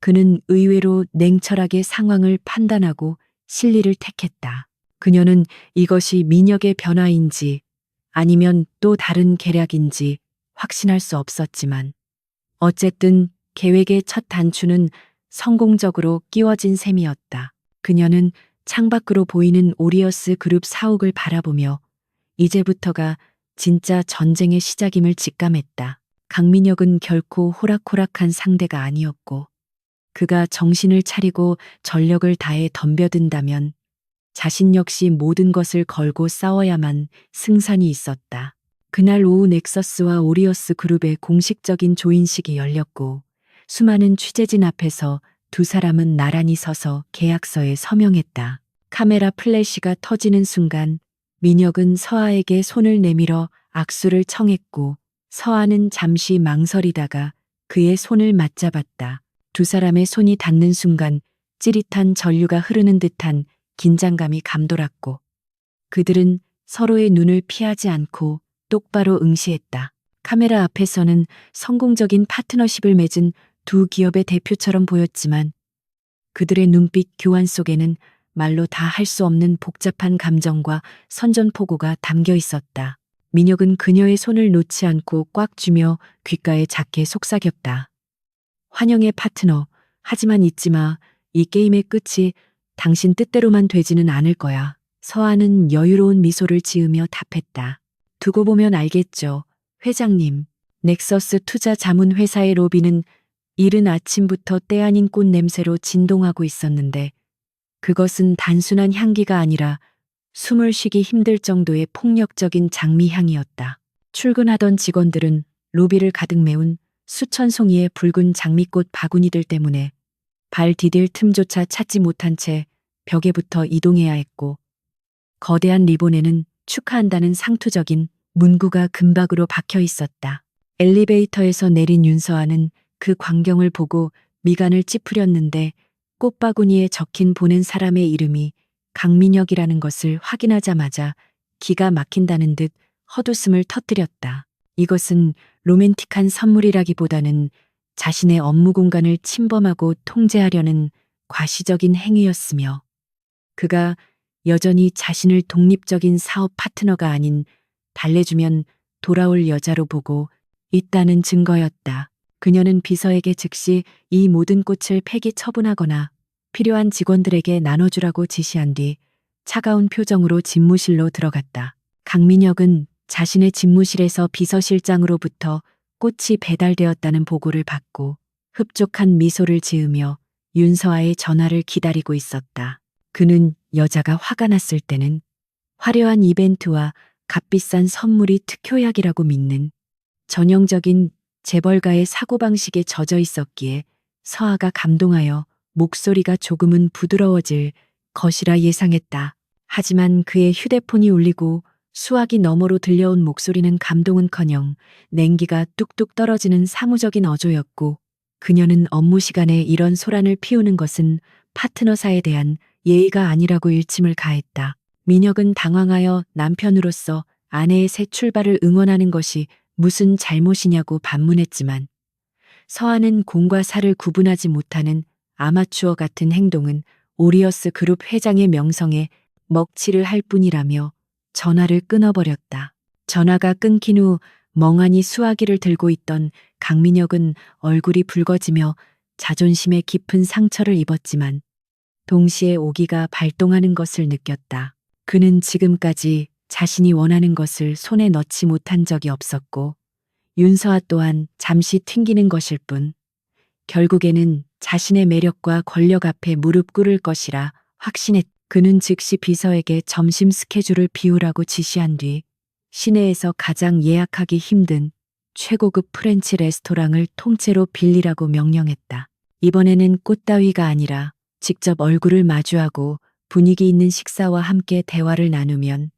그는 의외로 냉철하게 상황을 판단하고 실리를 택했다. 그녀는 이것이 민혁의 변화인지 아니면 또 다른 계략인지 확신할 수 없었지만 어쨌든 계획의 첫 단추는 성공적으로 끼워진 셈이었다. 그녀는 창밖으로 보이는 오리어스 그룹 사옥을 바라보며 이제부터가 진짜 전쟁의 시작임을 직감했다. 강민혁은 결코 호락호락한 상대가 아니었고 그가 정신을 차리고 전력을 다해 덤벼든다면 자신 역시 모든 것을 걸고 싸워야만 승산이 있었다. 그날 오후 넥서스와 오리어스 그룹의 공식적인 조인식이 열렸고 수많은 취재진 앞에서 두 사람은 나란히 서서 계약서에 서명했다. 카메라 플래시가 터지는 순간 민혁은 서아에게 손을 내밀어 악수를 청했고 서아는 잠시 망설이다가 그의 손을 맞잡았다. 두 사람의 손이 닿는 순간 찌릿한 전류가 흐르는 듯한 긴장감이 감돌았고 그들은 서로의 눈을 피하지 않고 똑바로 응시했다. 카메라 앞에서는 성공적인 파트너십을 맺은 두 기업의 대표처럼 보였지만 그들의 눈빛 교환 속에는 말로 다 할 수 없는 복잡한 감정과 선전포고가 담겨 있었다. 민혁은 그녀의 손을 놓지 않고 꽉 쥐며 귓가에 작게 속삭였다. 환영의 파트너, 하지만 잊지 마. 이 게임의 끝이 당신 뜻대로만 되지는 않을 거야. 서아는 여유로운 미소를 지으며 답했다. 두고 보면 알겠죠. 회장님. 넥서스 투자 자문 회사의 로비는 이른 아침부터 때 아닌 꽃 냄새로 진동하고 있었는데 그것은 단순한 향기가 아니라 숨을 쉬기 힘들 정도의 폭력적인 장미향이었다. 출근하던 직원들은 로비를 가득 메운 수천 송이의 붉은 장미꽃 바구니들 때문에 발 디딜 틈조차 찾지 못한 채 벽에부터 이동해야 했고 거대한 리본에는 축하한다는 상투적인 문구가 금박으로 박혀 있었다. 엘리베이터에서 내린 윤서아는 그 광경을 보고 미간을 찌푸렸는데 꽃바구니에 적힌 보낸 사람의 이름이 강민혁이라는 것을 확인하자마자 기가 막힌다는 듯 헛웃음을 터뜨렸다. 이것은 로맨틱한 선물이라기보다는 자신의 업무 공간을 침범하고 통제하려는 과시적인 행위였으며 그가 여전히 자신을 독립적인 사업 파트너가 아닌 달래주면 돌아올 여자로 보고 있다는 증거였다. 그녀는 비서에게 즉시 이 모든 꽃을 폐기 처분하거나 필요한 직원들에게 나눠주라고 지시한 뒤 차가운 표정으로 집무실로 들어갔다. 강민혁은 자신의 집무실에서 비서실장으로부터 꽃이 배달되었다는 보고를 받고 흡족한 미소를 지으며 윤서아의 전화를 기다리고 있었다. 그는 여자가 화가 났을 때는 화려한 이벤트와 값비싼 선물이 특효약이라고 믿는 전형적인 재벌가의 사고방식에 젖어 있었기에 서아가 감동하여 목소리가 조금은 부드러워질 것이라 예상했다. 하지만 그의 휴대폰이 울리고 수화기 너머로 들려온 목소리는 감동은커녕 냉기가 뚝뚝 떨어지는 사무적인 어조였고 그녀는 업무 시간에 이런 소란을 피우는 것은 파트너사에 대한 예의가 아니라고 일침을 가했다. 민혁은 당황하여 남편으로서 아내의 새 출발을 응원하는 것이 무슨 잘못이냐고 반문했지만 서아는 공과 사를 구분하지 못하는 아마추어 같은 행동은 오리어스 그룹 회장의 명성에 먹칠을 할 뿐이라며 전화를 끊어버렸다. 전화가 끊긴 후 멍하니 수화기를 들고 있던 강민혁은 얼굴이 붉어지며 자존심에 깊은 상처를 입었지만 동시에 오기가 발동하는 것을 느꼈다. 그는 지금까지 자신이 원하는 것을 손에 넣지 못한 적이 없었고 윤서아 또한 잠시 튕기는 것일 뿐 결국에는 자신의 매력과 권력 앞에 무릎 꿇을 것이라 확신했다. 그는 즉시 비서에게 점심 스케줄을 비우라고 지시한 뒤 시내에서 가장 예약하기 힘든 최고급 프렌치 레스토랑을 통째로 빌리라고 명령했다. 이번에는 꽃 따위가 아니라 직접 얼굴을 마주하고 분위기 있는 식사와 함께 대화를 나누면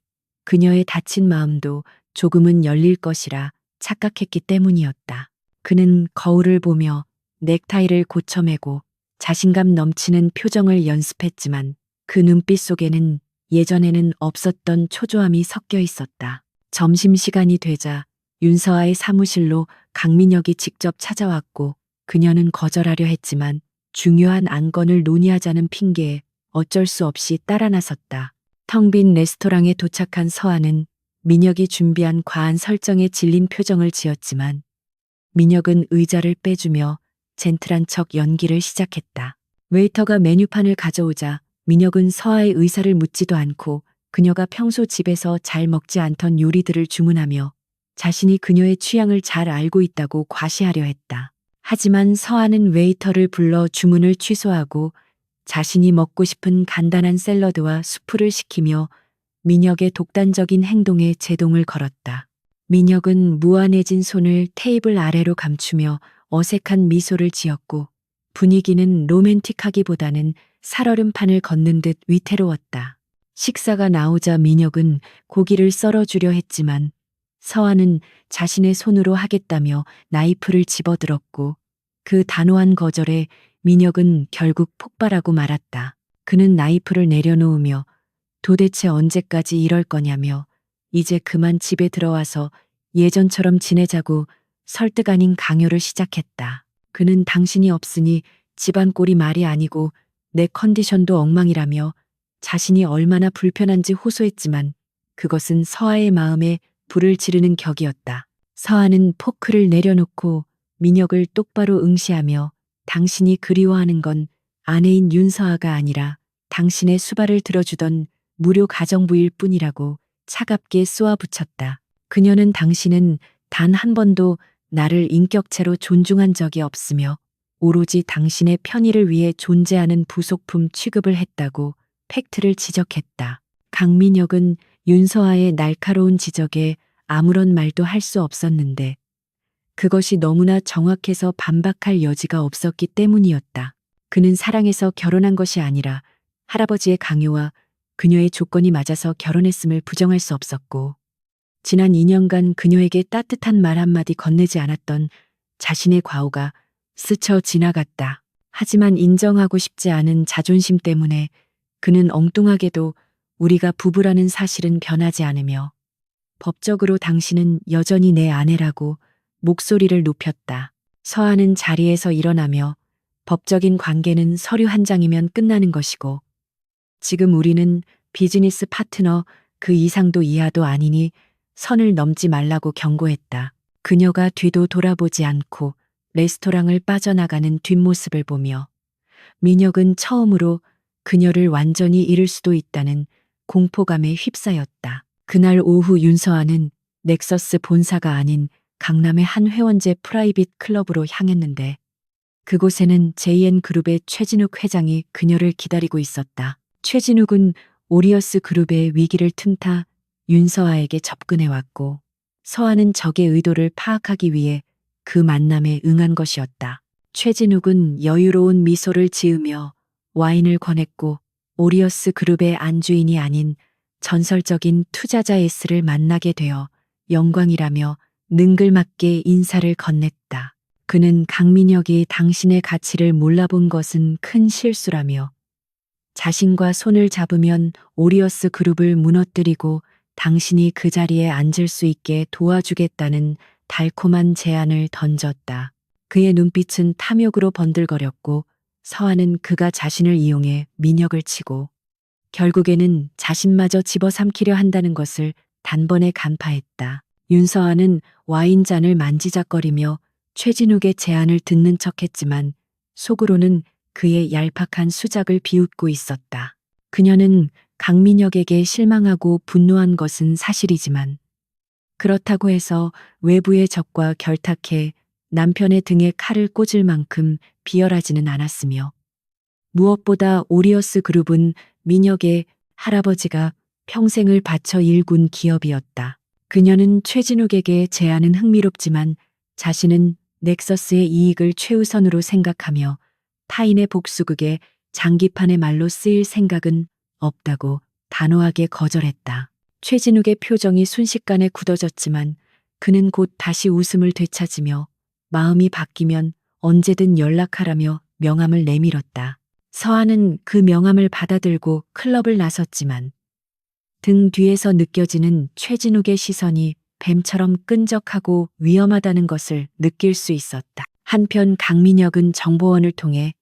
그녀의 다친 마음도 조금은 열릴 것이라 착각했기 때문이었다. 그는 거울을 보며 넥타이를 고쳐매고 자신감 넘치는 표정을 연습했지만 그 눈빛 속에는 예전에는 없었던 초조함이 섞여 있었다. 점심시간이 되자 윤서아의 사무실로 강민혁이 직접 찾아왔고 그녀는 거절하려 했지만 중요한 안건을 논의하자는 핑계에 어쩔 수 없이 따라 나섰다. 텅 빈 레스토랑에 도착한 서아는 민혁이 준비한 과한 설정에 질린 표정을 지었지만 민혁은 의자를 빼주며 젠틀한 척 연기를 시작했다. 웨이터가 메뉴판을 가져오자 민혁은 서아의 의사를 묻지도 않고 그녀가 평소 집에서 잘 먹지 않던 요리들을 주문하며 자신이 그녀의 취향을 잘 알고 있다고 과시하려 했다. 하지만 서아는 웨이터를 불러 주문을 취소하고 자신이 먹고 싶은 간단한 샐러드와 수프를 시키며 민혁의 독단적인 행동에 제동을 걸었다. 민혁은 무안해진 손을 테이블 아래로 감추며 어색한 미소를 지었고 분위기는 로맨틱하기보다는 살얼음판을 걷는 듯 위태로웠다. 식사가 나오자 민혁은 고기를 썰어주려 했지만 서아는 자신의 손으로 하겠다며 나이프를 집어들었고 그 단호한 거절에 민혁은 결국 폭발하고 말았다. 그는 나이프를 내려놓으며 도대체 언제까지 이럴 거냐며 이제 그만 집에 들어와서 예전처럼 지내자고 설득 아닌 강요를 시작했다. 그는 당신이 없으니 집안 꼴이 말이 아니고 내 컨디션도 엉망이라며 자신이 얼마나 불편한지 호소했지만 그것은 서아의 마음에 불을 지르는 격이었다. 서아는 포크를 내려놓고 민혁을 똑바로 응시하며 당신이 그리워하는 건 아내인 윤서아가 아니라 당신의 수발을 들어주던 무료 가정부일 뿐이라고 차갑게 쏘아붙였다. 그녀는 당신은 단 한 번도 나를 인격체로 존중한 적이 없으며 오로지 당신의 편의를 위해 존재하는 부속품 취급을 했다고 팩트를 지적했다. 강민혁은 윤서아의 날카로운 지적에 아무런 말도 할 수 없었는데 그것이 너무나 정확해서 반박할 여지가 없었기 때문이었다. 그는 사랑해서 결혼한 것이 아니라 할아버지의 강요와 그녀의 조건이 맞아서 결혼했음을 부정할 수 없었고 지난 2년간 그녀에게 따뜻한 말 한마디 건네지 않았던 자신의 과오가 스쳐 지나갔다. 하지만 인정하고 싶지 않은 자존심 때문에 그는 엉뚱하게도 우리가 부부라는 사실은 변하지 않으며 법적으로 당신은 여전히 내 아내라고 목소리를 높였다. 서아는 자리에서 일어나며 법적인 관계는 서류 한 장이면 끝나는 것이고 지금 우리는 비즈니스 파트너 그 이상도 이하도 아니니 선을 넘지 말라고 경고했다. 그녀가 뒤도 돌아보지 않고 레스토랑을 빠져나가는 뒷모습을 보며 민혁은 처음으로 그녀를 완전히 잃을 수도 있다는 공포감에 휩싸였다. 그날 오후 윤서아는 넥서스 본사가 아닌 강남의 한 회원제 프라이빗 클럽으로 향했는데 그곳에는 JN그룹의 최진욱 회장이 그녀를 기다리고 있었다. 최진욱은 오리어스 그룹의 위기를 틈타 윤서아에게 접근해 왔고 서아는 적의 의도를 파악하기 위해 그 만남에 응한 것이었다. 최진욱은 여유로운 미소를 지으며 와인을 권했고 오리어스 그룹의 안주인이 아닌 전설적인 투자자 S를 만나게 되어 영광이라며 능글맞게 인사를 건넸다. 그는 강민혁이 당신의 가치를 몰라본 것은 큰 실수라며 자신과 손을 잡으면 오리어스 그룹을 무너뜨리고 당신이 그 자리에 앉을 수 있게 도와주겠다는 달콤한 제안을 던졌다. 그의 눈빛은 탐욕으로 번들거렸고 서아는 그가 자신을 이용해 민혁을 치고 결국에는 자신마저 집어삼키려 한다는 것을 단번에 간파했다. 윤서아는 와인잔을 만지작거리며 최진욱의 제안을 듣는 척했지만 속으로는 그의 얄팍한 수작을 비웃고 있었다. 그녀는 강민혁에게 실망하고 분노한 것은 사실이지만 그렇다고 해서 외부의 적과 결탁해 남편의 등에 칼을 꽂을 만큼 비열하지는 않았으며 무엇보다 오리어스 그룹은 민혁의 할아버지가 평생을 바쳐 일군 기업이었다. 그녀는 최진욱에게 제안은 흥미롭지만 자신은 넥서스의 이익을 최우선으로 생각하며 타인의 복수극에 장기판의 말로 쓰일 생각은 없다고 단호하게 거절했다. 최진욱의 표정이 순식간에 굳어졌지만 그는 곧 다시 웃음을 되찾으며 마음이 바뀌면 언제든 연락하라며 명함을 내밀었다. 서아는 그 명함을 받아들고 클럽을 나섰지만 등 뒤에서 느껴지는 최진욱의 시선이 뱀처럼 끈적하고 위험하다는 것을 느낄 수 있었다. 한편 강민혁은 정보원을 통해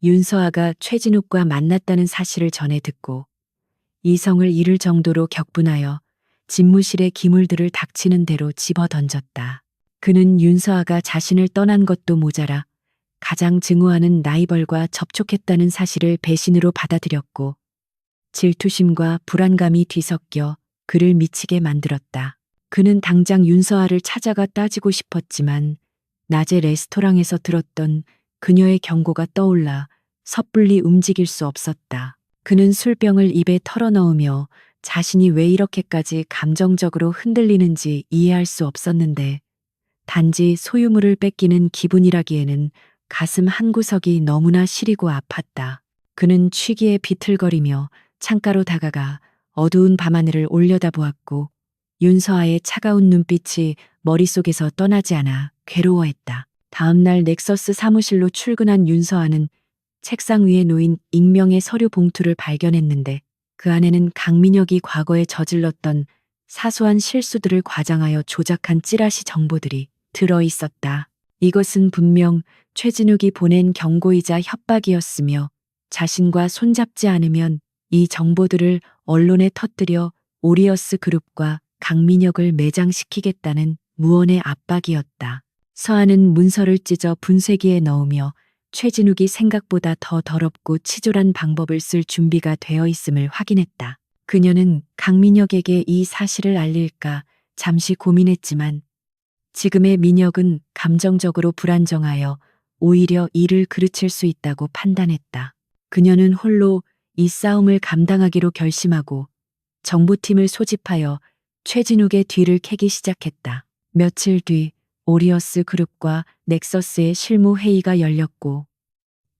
윤서아가 최진욱과 만났다는 사실을 전해 듣고 이성을 잃을 정도로 격분하여 집무실의 기물들을 닥치는 대로 집어던졌다. 그는 윤서아가 자신을 떠난 것도 모자라 가장 증오하는 라이벌과 접촉했다는 사실을 배신으로 받아들였고 질투심과 불안감이 뒤섞여 그를 미치게 만들었다. 그는 당장 윤서아를 찾아가 따지고 싶었지만 낮에 레스토랑에서 들었던 그녀의 경고가 떠올라 섣불리 움직일 수 없었다. 그는 술병을 입에 털어넣으며 자신이 왜 이렇게까지 감정적으로 흔들리는지 이해할 수 없었는데 단지 소유물을 뺏기는 기분이라기에는 가슴 한구석이 너무나 시리고 아팠다. 그는 취기에 비틀거리며 창가로 다가가 어두운 밤하늘을 올려다보았고 윤서아의 차가운 눈빛이 머릿속에서 떠나지 않아 괴로워했다. 다음날 넥서스 사무실로 출근한 윤서아는 책상 위에 놓인 익명의 서류 봉투를 발견했는데 그 안에는 강민혁이 과거에 저질렀던 사소한 실수들을 과장하여 조작한 찌라시 정보들이 들어 있었다. 이것은 분명 최진욱이 보낸 경고이자 협박이었으며 자신과 손잡지 않으면 이 정보들을 언론에 터뜨려 오리어스 그룹과 강민혁을 매장시키겠다는 무언의 압박이었다. 서한은 문서를 찢어 분쇄기에 넣으며 최진욱이 생각보다 더 더럽고 치졸한 방법을 쓸 준비가 되어 있음을 확인했다. 그녀는 강민혁에게 이 사실을 알릴까 잠시 고민했지만 지금의 민혁은 감정적으로 불안정하여 오히려 이를 그르칠 수 있다고 판단했다. 그녀는 홀로 이 싸움을 감당하기로 결심하고 정보팀을 소집하여 최진욱의 뒤를 캐기 시작했다. 며칠 뒤 오리어스 그룹과 넥서스의 실무 회의가 열렸고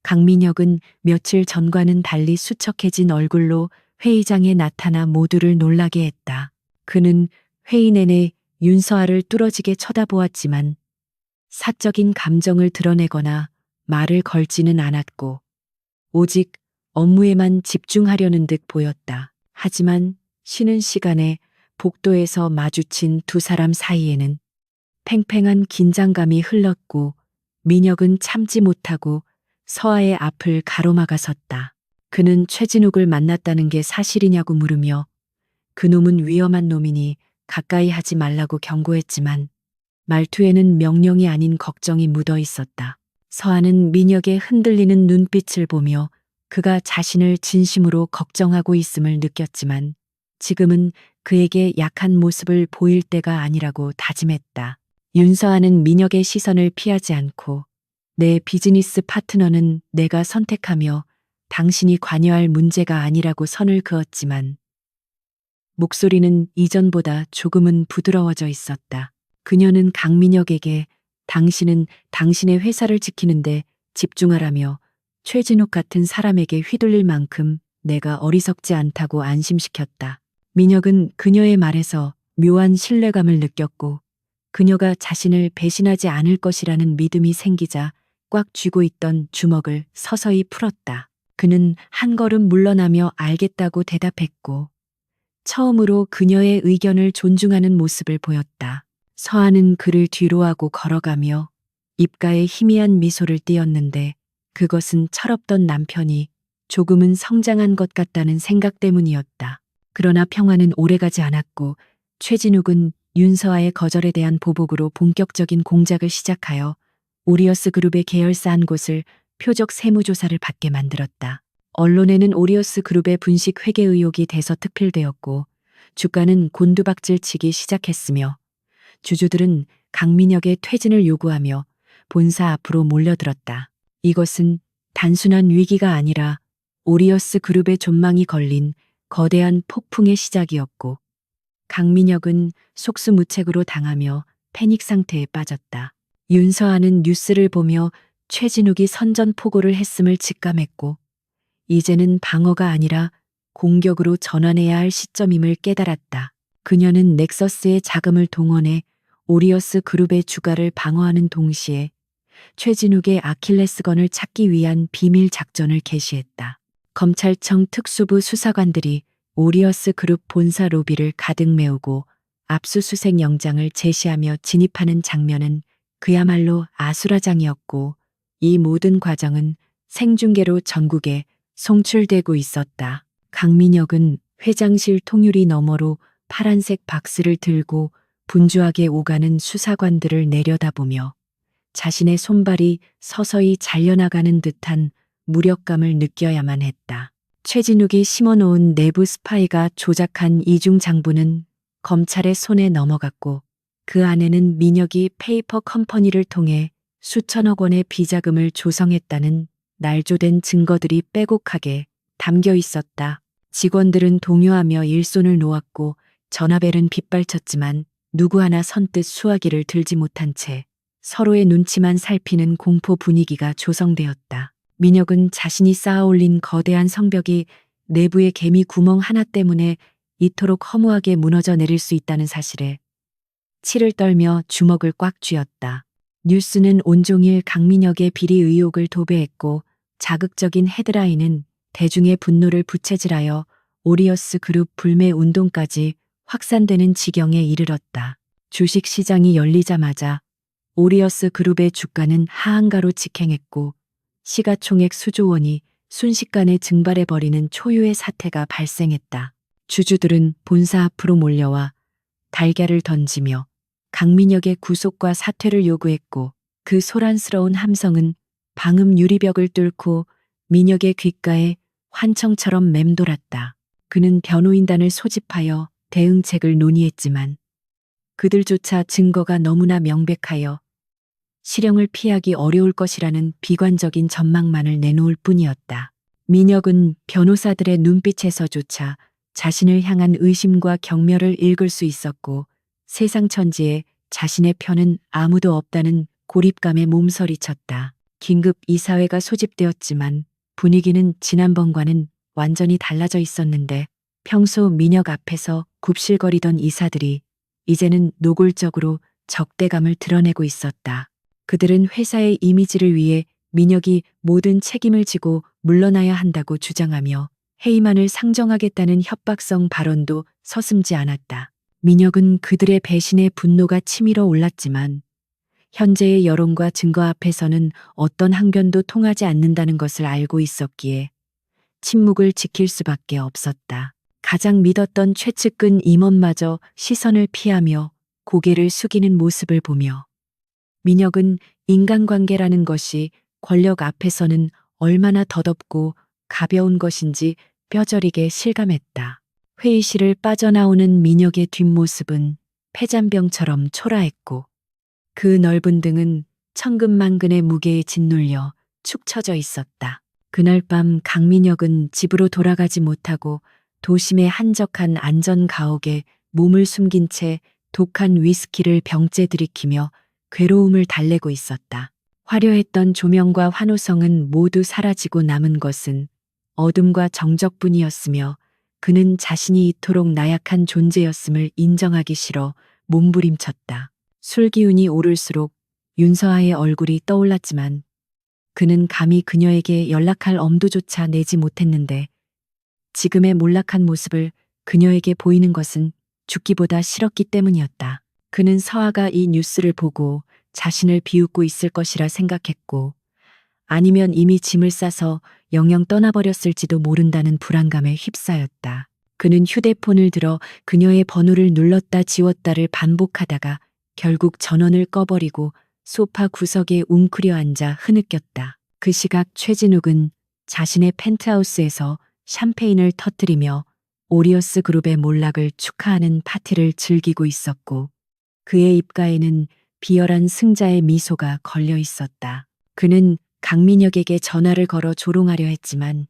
강민혁은 며칠 전과는 달리 수척해진 얼굴로 회의장에 나타나 모두를 놀라게 했다. 그는 회의 내내 윤서아를 뚫어지게 쳐다보았지만 사적인 감정을 드러내거나 말을 걸지는 않았고 오직 업무에만 집중하려는 듯 보였다. 하지만 쉬는 시간에 복도에서 마주친 두 사람 사이에는 팽팽한 긴장감이 흘렀고 민혁은 참지 못하고 서아의 앞을 가로막아 섰다. 그는 최진욱을 만났다는 게 사실이냐고 물으며 그놈은 위험한 놈이니 가까이 하지 말라고 경고했지만 말투에는 명령이 아닌 걱정이 묻어 있었다. 서아는 민혁의 흔들리는 눈빛을 보며 그가 자신을 진심으로 걱정하고 있음을 느꼈지만 지금은 그에게 약한 모습을 보일 때가 아니라고 다짐했다. 윤서아는 민혁의 시선을 피하지 않고 내 비즈니스 파트너는 내가 선택하며 당신이 관여할 문제가 아니라고 선을 그었지만 목소리는 이전보다 조금은 부드러워져 있었다. 그녀는 강민혁에게 당신은 당신의 회사를 지키는데 집중하라며 최진욱 같은 사람에게 휘둘릴 만큼 내가 어리석지 않다고 안심시켰다. 민혁은 그녀의 말에서 묘한 신뢰감을 느꼈고 그녀가 자신을 배신하지 않을 것이라는 믿음이 생기자 꽉 쥐고 있던 주먹을 서서히 풀었다. 그는 한 걸음 물러나며 알겠다고 대답했고 처음으로 그녀의 의견을 존중하는 모습을 보였다. 서아는 그를 뒤로하고 걸어가며 입가에 희미한 미소를 띄었는데 그것은 철없던 남편이 조금은 성장한 것 같다는 생각 때문이었다. 그러나 평화는 오래가지 않았고 최진욱은 윤서아의 거절에 대한 보복으로 본격적인 공작을 시작하여 오리어스 그룹의 계열사 한 곳을 표적 세무조사를 받게 만들었다. 언론에는 오리어스 그룹의 분식 회계 의혹이 대서특필되었고 주가는 곤두박질치기 시작했으며 주주들은 강민혁의 퇴진을 요구하며 본사 앞으로 몰려들었다. 이것은 단순한 위기가 아니라 오리어스 그룹의 존망이 걸린 거대한 폭풍의 시작이었고 강민혁은 속수무책으로 당하며 패닉 상태에 빠졌다. 윤서아는 뉴스를 보며 최진욱이 선전포고를 했음을 직감했고 이제는 방어가 아니라 공격으로 전환해야 할 시점임을 깨달았다. 그녀는 넥서스의 자금을 동원해 오리어스 그룹의 주가를 방어하는 동시에 최진욱의 아킬레스건을 찾기 위한 비밀 작전을 개시했다. 검찰청 특수부 수사관들이 오리어스 그룹 본사 로비를 가득 메우고 압수수색 영장을 제시하며 진입하는 장면은 그야말로 아수라장이었고 이 모든 과정은 생중계로 전국에 송출되고 있었다. 강민혁은 회장실 통유리 너머로 파란색 박스를 들고 분주하게 오가는 수사관들을 내려다보며 자신의 손발이 서서히 잘려나가는 듯한 무력감을 느껴야만 했다. 최진욱이 심어놓은 내부 스파이가 조작한 이중 장부는 검찰의 손에 넘어갔고 그 안에는 민혁이 페이퍼 컴퍼니를 통해 수천억 원의 비자금을 조성했다는 날조된 증거들이 빼곡하게 담겨 있었다. 직원들은 동요하며 일손을 놓았고 전화벨은 빗발쳤지만 누구 하나 선뜻 수화기를 들지 못한 채 서로의 눈치만 살피는 공포 분위기가 조성되었다. 민혁은 자신이 쌓아올린 거대한 성벽이 내부의 개미 구멍 하나 때문에 이토록 허무하게 무너져 내릴 수 있다는 사실에 치를 떨며 주먹을 꽉 쥐었다. 뉴스는 온종일 강민혁의 비리 의혹을 도배했고 자극적인 헤드라인은 대중의 분노를 부채질하여 오리어스 그룹 불매 운동까지 확산되는 지경에 이르렀다. 주식 시장이 열리자마자 오리어스 그룹의 주가는 하한가로 직행했고 시가총액 수조 원이 순식간에 증발해버리는 초유의 사태가 발생했다. 주주들은 본사 앞으로 몰려와 달걀을 던지며 강민혁의 구속과 사퇴를 요구했고 그 소란스러운 함성은 방음 유리벽을 뚫고 민혁의 귓가에 환청처럼 맴돌았다. 그는 변호인단을 소집하여 대응책을 논의했지만 그들조차 증거가 너무나 명백하여 실형을 피하기 어려울 것이라는 비관적인 전망만을 내놓을 뿐이었다. 민혁은 변호사들의 눈빛에서조차 자신을 향한 의심과 경멸을 읽을 수 있었고 세상 천지에 자신의 편은 아무도 없다는 고립감에 몸서리쳤다. 긴급 이사회가 소집되었지만 분위기는 지난번과는 완전히 달라져 있었는데 평소 민혁 앞에서 굽실거리던 이사들이 이제는 노골적으로 적대감을 드러내고 있었다. 그들은 회사의 이미지를 위해 민혁이 모든 책임을 지고 물러나야 한다고 주장하며 해임안을 상정하겠다는 협박성 발언도 서슴지 않았다. 민혁은 그들의 배신에 분노가 치밀어 올랐지만 현재의 여론과 증거 앞에서는 어떤 항변도 통하지 않는다는 것을 알고 있었기에 침묵을 지킬 수밖에 없었다. 가장 믿었던 최측근 임원마저 시선을 피하며 고개를 숙이는 모습을 보며 민혁은 인간관계라는 것이 권력 앞에서는 얼마나 더덥고 가벼운 것인지 뼈저리게 실감했다. 회의실을 빠져나오는 민혁의 뒷모습은 폐잔병처럼 초라했고 그 넓은 등은 천근만근의 무게에 짓눌려 축 처져 있었다. 그날 밤 강민혁은 집으로 돌아가지 못하고 도심의 한적한 안전 가옥에 몸을 숨긴 채 독한 위스키를 병째 들이키며 괴로움을 달래고 있었다. 화려했던 조명과 환호성은 모두 사라지고 남은 것은 어둠과 정적뿐이었으며 그는 자신이 이토록 나약한 존재였음을 인정하기 싫어 몸부림쳤다. 술 기운이 오를수록 윤서아의 얼굴이 떠올랐지만 그는 감히 그녀에게 연락할 엄두조차 내지 못했는데 지금의 몰락한 모습을 그녀에게 보이는 것은 죽기보다 싫었기 때문이었다. 그는 서아가 이 뉴스를 보고 자신을 비웃고 있을 것이라 생각했고 아니면 이미 짐을 싸서 영영 떠나버렸을지도 모른다는 불안감에 휩싸였다. 그는 휴대폰을 들어 그녀의 번호를 눌렀다 지웠다를 반복하다가 결국 전원을 꺼버리고 소파 구석에 웅크려 앉아 흐느꼈다. 그 시각 최진욱은 자신의 펜트하우스에서 샴페인을 터뜨리며 오리어스 그룹의 몰락을 축하하는 파티를 즐기고 있었고 그의 입가에는 비열한 승자의 미소가 걸려 있었다. 그는 강민혁에게 전화를 걸어 조롱하려 했지만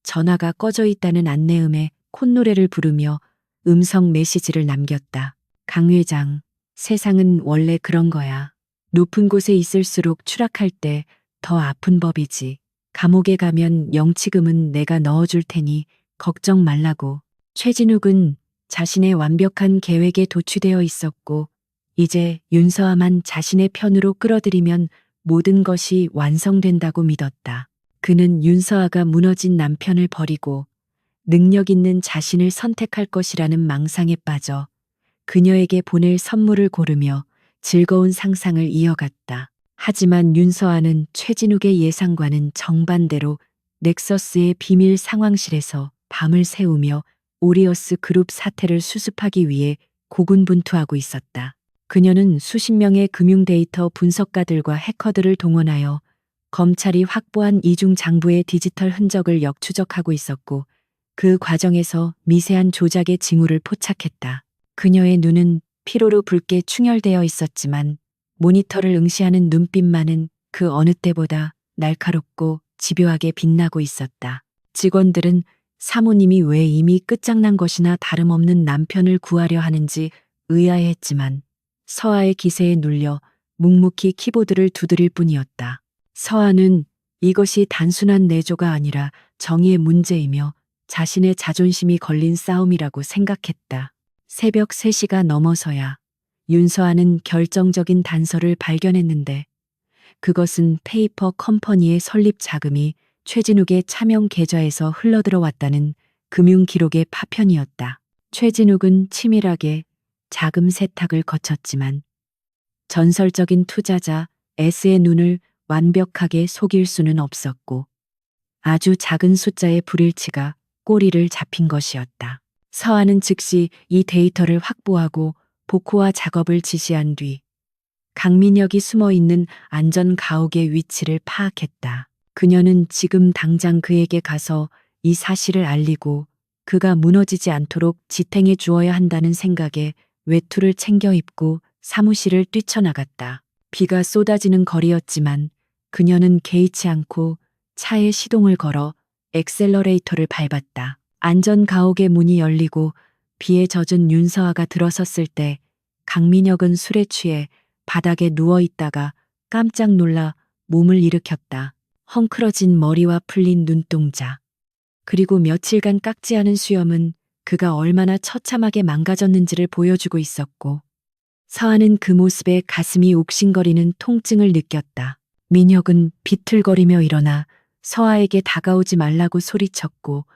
전화가 꺼져 있다는 안내음에 콧노래를 부르며 음성 메시지를 남겼다. 강 회장, 세상은 원래 그런 거야. 높은 곳에 있을수록 추락할 때 더 아픈 법이지. 감옥에 가면 영치금은 내가 넣어줄 테니 걱정 말라고. 최진욱은 자신의 완벽한 계획에 도취되어 있었고 이제 윤서아만 자신의 편으로 끌어들이면 모든 것이 완성된다고 믿었다. 그는 윤서아가 무너진 남편을 버리고 능력 있는 자신을 선택할 것이라는 망상에 빠져 그녀에게 보낼 선물을 고르며 즐거운 상상을 이어갔다. 하지만 윤서아는 최진욱의 예상과는 정반대로 넥서스의 비밀 상황실에서 밤을 새우며 오리어스 그룹 사태를 수습하기 위해 고군분투하고 있었다. 그녀는 수십 명의 금융 데이터 분석가들과 해커들을 동원하여 검찰이 확보한 이중 장부의 디지털 흔적을 역추적하고 있었고 그 과정에서 미세한 조작의 징후를 포착했다. 그녀의 눈은 피로로 붉게 충혈되어 있었지만 모니터를 응시하는 눈빛만은 그 어느 때보다 날카롭고 집요하게 빛나고 있었다. 직원들은 사모님이 왜 이미 끝장난 것이나 다름없는 남편을 구하려 하는지 의아해했지만 서아의 기세에 눌려 묵묵히 키보드를 두드릴 뿐이었다. 서아는 이것이 단순한 내조가 아니라 정의의 문제이며 자신의 자존심이 걸린 싸움이라고 생각했다. 새벽 3시가 넘어서야 윤서아는 결정적인 단서를 발견했는데 그것은 페이퍼 컴퍼니의 설립 자금이 최진욱의 차명 계좌에서 흘러들어왔다는 금융 기록의 파편이었다. 최진욱은 치밀하게 자금 세탁을 거쳤지만 전설적인 투자자 S의 눈을 완벽하게 속일 수는 없었고 아주 작은 숫자의 불일치가 꼬리를 잡힌 것이었다. 서아는 즉시 이 데이터를 확보하고 복구와 작업을 지시한 뒤 강민혁이 숨어 있는 안전 가옥의 위치를 파악했다. 그녀는 지금 당장 그에게 가서 이 사실을 알리고 그가 무너지지 않도록 지탱해 주어야 한다는 생각에 외투를 챙겨 입고 사무실을 뛰쳐나갔다. 비가 쏟아지는 거리였지만 그녀는 개의치 않고 차에 시동을 걸어 엑셀러레이터를 밟았다. 안전 가옥의 문이 열리고 비에 젖은 윤서아가 들어섰을 때 강민혁은 술에 취해 바닥에 누워 있다가 깜짝 놀라 몸을 일으켰다. 헝클어진 머리와 풀린 눈동자. 그리고 며칠간 깎지 않은 수염은 그가 얼마나 처참하게 망가졌는지를 보여주고 있었고 서아는 그 모습에 가슴이 옥신거리는 통증을 느꼈다. 민혁은 비틀거리며 일어나 서아에게 다가오지 말라고 소리쳤고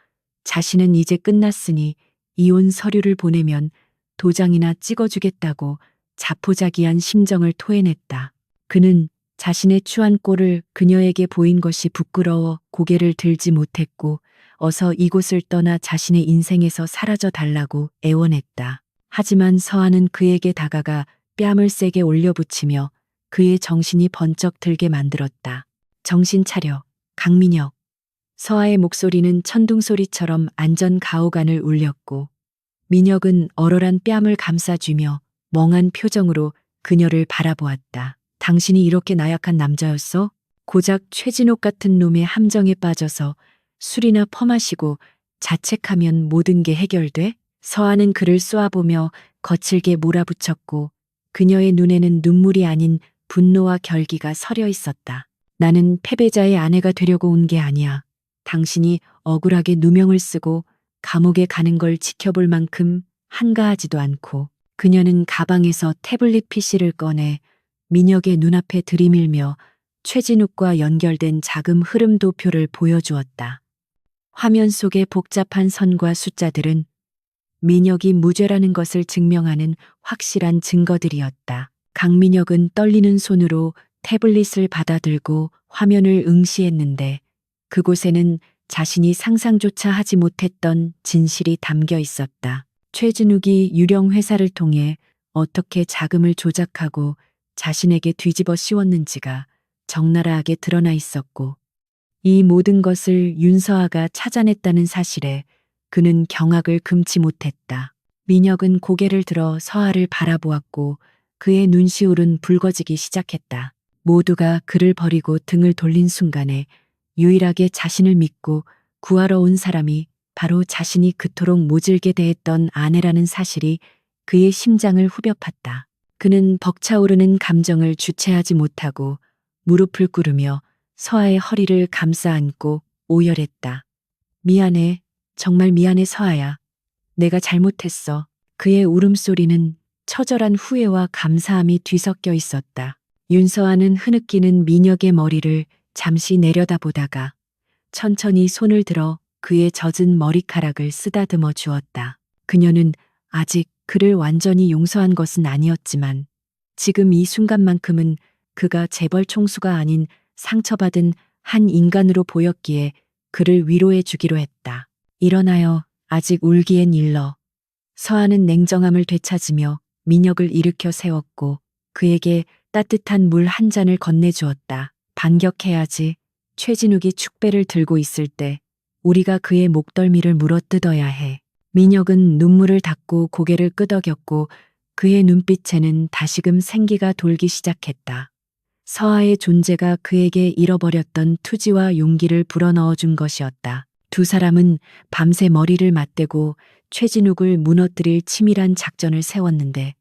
자신은 이제 끝났으니 이혼 서류를 보내면 도장이나 찍어주겠다고 자포자기한 심정을 토해냈다. 그는 자신의 추한 꼴을 그녀에게 보인 것이 부끄러워 고개를 들지 못했고 어서 이곳을 떠나 자신의 인생에서 사라져 달라고 애원했다. 하지만 서아는 그에게 다가가 뺨을 세게 올려붙이며 그의 정신이 번쩍 들게 만들었다. 정신 차려, 강민혁. 서아의 목소리는 천둥소리처럼 안전 가옥 안을 울렸고 민혁은 얼얼한 뺨을 감싸쥐며 멍한 표정으로 그녀를 바라보았다. 당신이 이렇게 나약한 남자였어? 고작 최진옥 같은 놈의 함정에 빠져서 술이나 퍼마시고 자책하면 모든 게 해결돼? 서아는 그를 쏘아보며 거칠게 몰아붙였고 그녀의 눈에는 눈물이 아닌 분노와 결기가 서려 있었다. 나는 패배자의 아내가 되려고 온 게 아니야. 당신이 억울하게 누명을 쓰고 감옥에 가는 걸 지켜볼 만큼 한가하지도 않고. 그녀는 가방에서 태블릿 PC를 꺼내 민혁의 눈앞에 들이밀며 최진욱과 연결된 자금 흐름 도표를 보여주었다. 화면 속의 복잡한 선과 숫자들은 민혁이 무죄라는 것을 증명하는 확실한 증거들이었다. 강민혁은 떨리는 손으로 태블릿을 받아들고 화면을 응시했는데 그곳에는 자신이 상상조차 하지 못했던 진실이 담겨 있었다. 최진욱이 유령 회사를 통해 어떻게 자금을 조작하고 자신에게 뒤집어 씌웠는지가 적나라하게 드러나 있었고 이 모든 것을 윤서아가 찾아냈다는 사실에 그는 경악을 금치 못했다. 민혁은 고개를 들어 서아를 바라보았고 그의 눈시울은 붉어지기 시작했다. 모두가 그를 버리고 등을 돌린 순간에 유일하게 자신을 믿고 구하러 온 사람이 바로 자신이 그토록 모질게 대했던 아내라는 사실이 그의 심장을 후벼 팠다. 그는 벅차오르는 감정을 주체하지 못하고 무릎을 꿇으며 서아의 허리를 감싸 안고 오열했다. 미안해. 정말 미안해 서아야. 내가 잘못했어. 그의 울음소리는 처절한 후회와 감사함이 뒤섞여 있었다. 윤서아는 흐느끼는 민혁의 머리를 잠시 내려다보다가 천천히 손을 들어 그의 젖은 머리카락을 쓰다듬어 주었다. 그녀는 아직 그를 완전히 용서한 것은 아니었지만 지금 이 순간만큼은 그가 재벌 총수가 아닌 상처받은 한 인간으로 보였기에 그를 위로해 주기로 했다. 일어나요. 아직 울기엔 일러. 서아는 냉정함을 되찾으며 민혁을 일으켜 세웠고 그에게 따뜻한 물 한 잔을 건네주었다. 반격해야지. 최진욱이 축배를 들고 있을 때 우리가 그의 목덜미를 물어뜯어야 해. 민혁은 눈물을 닦고 고개를 끄덕였고 그의 눈빛에는 다시금 생기가 돌기 시작했다. 서아의 존재가 그에게 잃어버렸던 투지와 용기를 불어넣어 준 것이었다. 두 사람은 밤새 머리를 맞대고 최진욱을 무너뜨릴 치밀한 작전을 세웠는데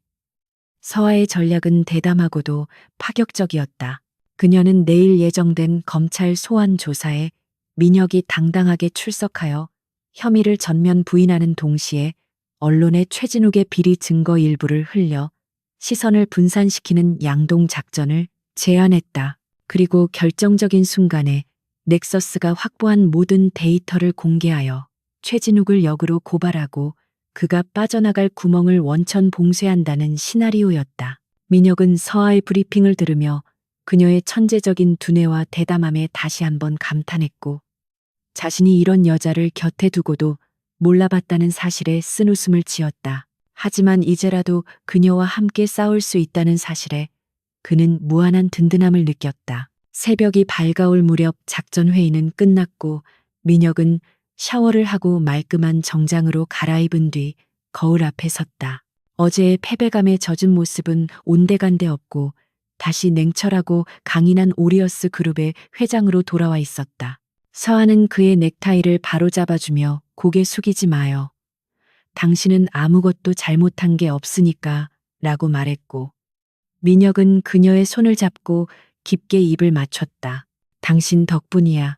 서아의 전략은 대담하고도 파격적이었다. 그녀는 내일 예정된 검찰 소환 조사에 민혁이 당당하게 출석하여 혐의를 전면 부인하는 동시에 언론에 최진욱의 비리 증거 일부를 흘려 시선을 분산시키는 양동 작전을 제안했다. 그리고 결정적인 순간에 넥서스가 확보한 모든 데이터를 공개하여 최진욱을 역으로 고발하고 그가 빠져나갈 구멍을 원천 봉쇄한다는 시나리오였다. 민혁은 서아의 브리핑을 들으며 그녀의 천재적인 두뇌와 대담함에 다시 한번 감탄했고 자신이 이런 여자를 곁에 두고도 몰라봤다는 사실에 쓴웃음을 지었다. 하지만 이제라도 그녀와 함께 싸울 수 있다는 사실에 그는 무한한 든든함을 느꼈다. 새벽이 밝아올 무렵 작전 회의는 끝났고 민혁은 샤워를 하고 말끔한 정장으로 갈아입은 뒤 거울 앞에 섰다. 어제의 패배감에 젖은 모습은 온데간데 없고 다시 냉철하고 강인한 오리어스 그룹의 회장으로 돌아와 있었다. 서아는 그의 넥타이를 바로잡아주며 고개 숙이지 마요. 당신은 아무것도 잘못한 게 없으니까 라고 말했고 민혁은 그녀의 손을 잡고 깊게 입을 맞췄다. 당신 덕분이야.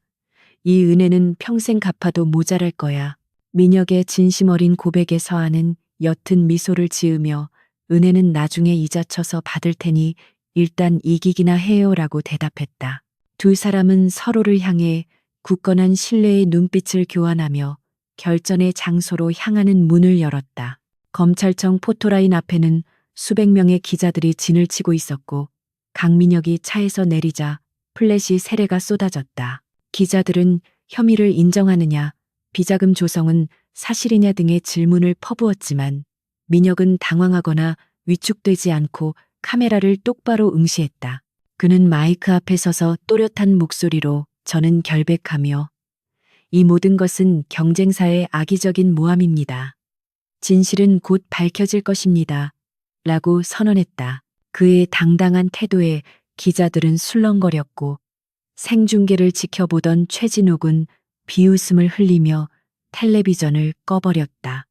이 은혜는 평생 갚아도 모자랄 거야. 민혁의 진심 어린 고백에 서아는 옅은 미소를 지으며 은혜는 나중에 이자 쳐서 받을 테니 일단 이기기나 해요라고 대답했다. 두 사람은 서로를 향해 굳건한 신뢰의 눈빛을 교환하며 결전의 장소로 향하는 문을 열었다. 검찰청 포토라인 앞에는 수백 명의 기자들이 진을 치고 있었고 강민혁이 차에서 내리자 플래시 세례가 쏟아졌다. 기자들은 혐의를 인정하느냐, 비자금 조성은 사실이냐 등의 질문을 퍼부었지만 민혁은 당황하거나 위축되지 않고 카메라를 똑바로 응시했다. 그는 마이크 앞에 서서 또렷한 목소리로 저는 결백하며 이 모든 것은 경쟁사의 악의적인 모함입니다. 진실은 곧 밝혀질 것입니다. 라고 선언했다. 그의 당당한 태도에 기자들은 술렁거렸고 생중계를 지켜보던 최진욱은 비웃음을 흘리며 텔레비전을 꺼버렸다.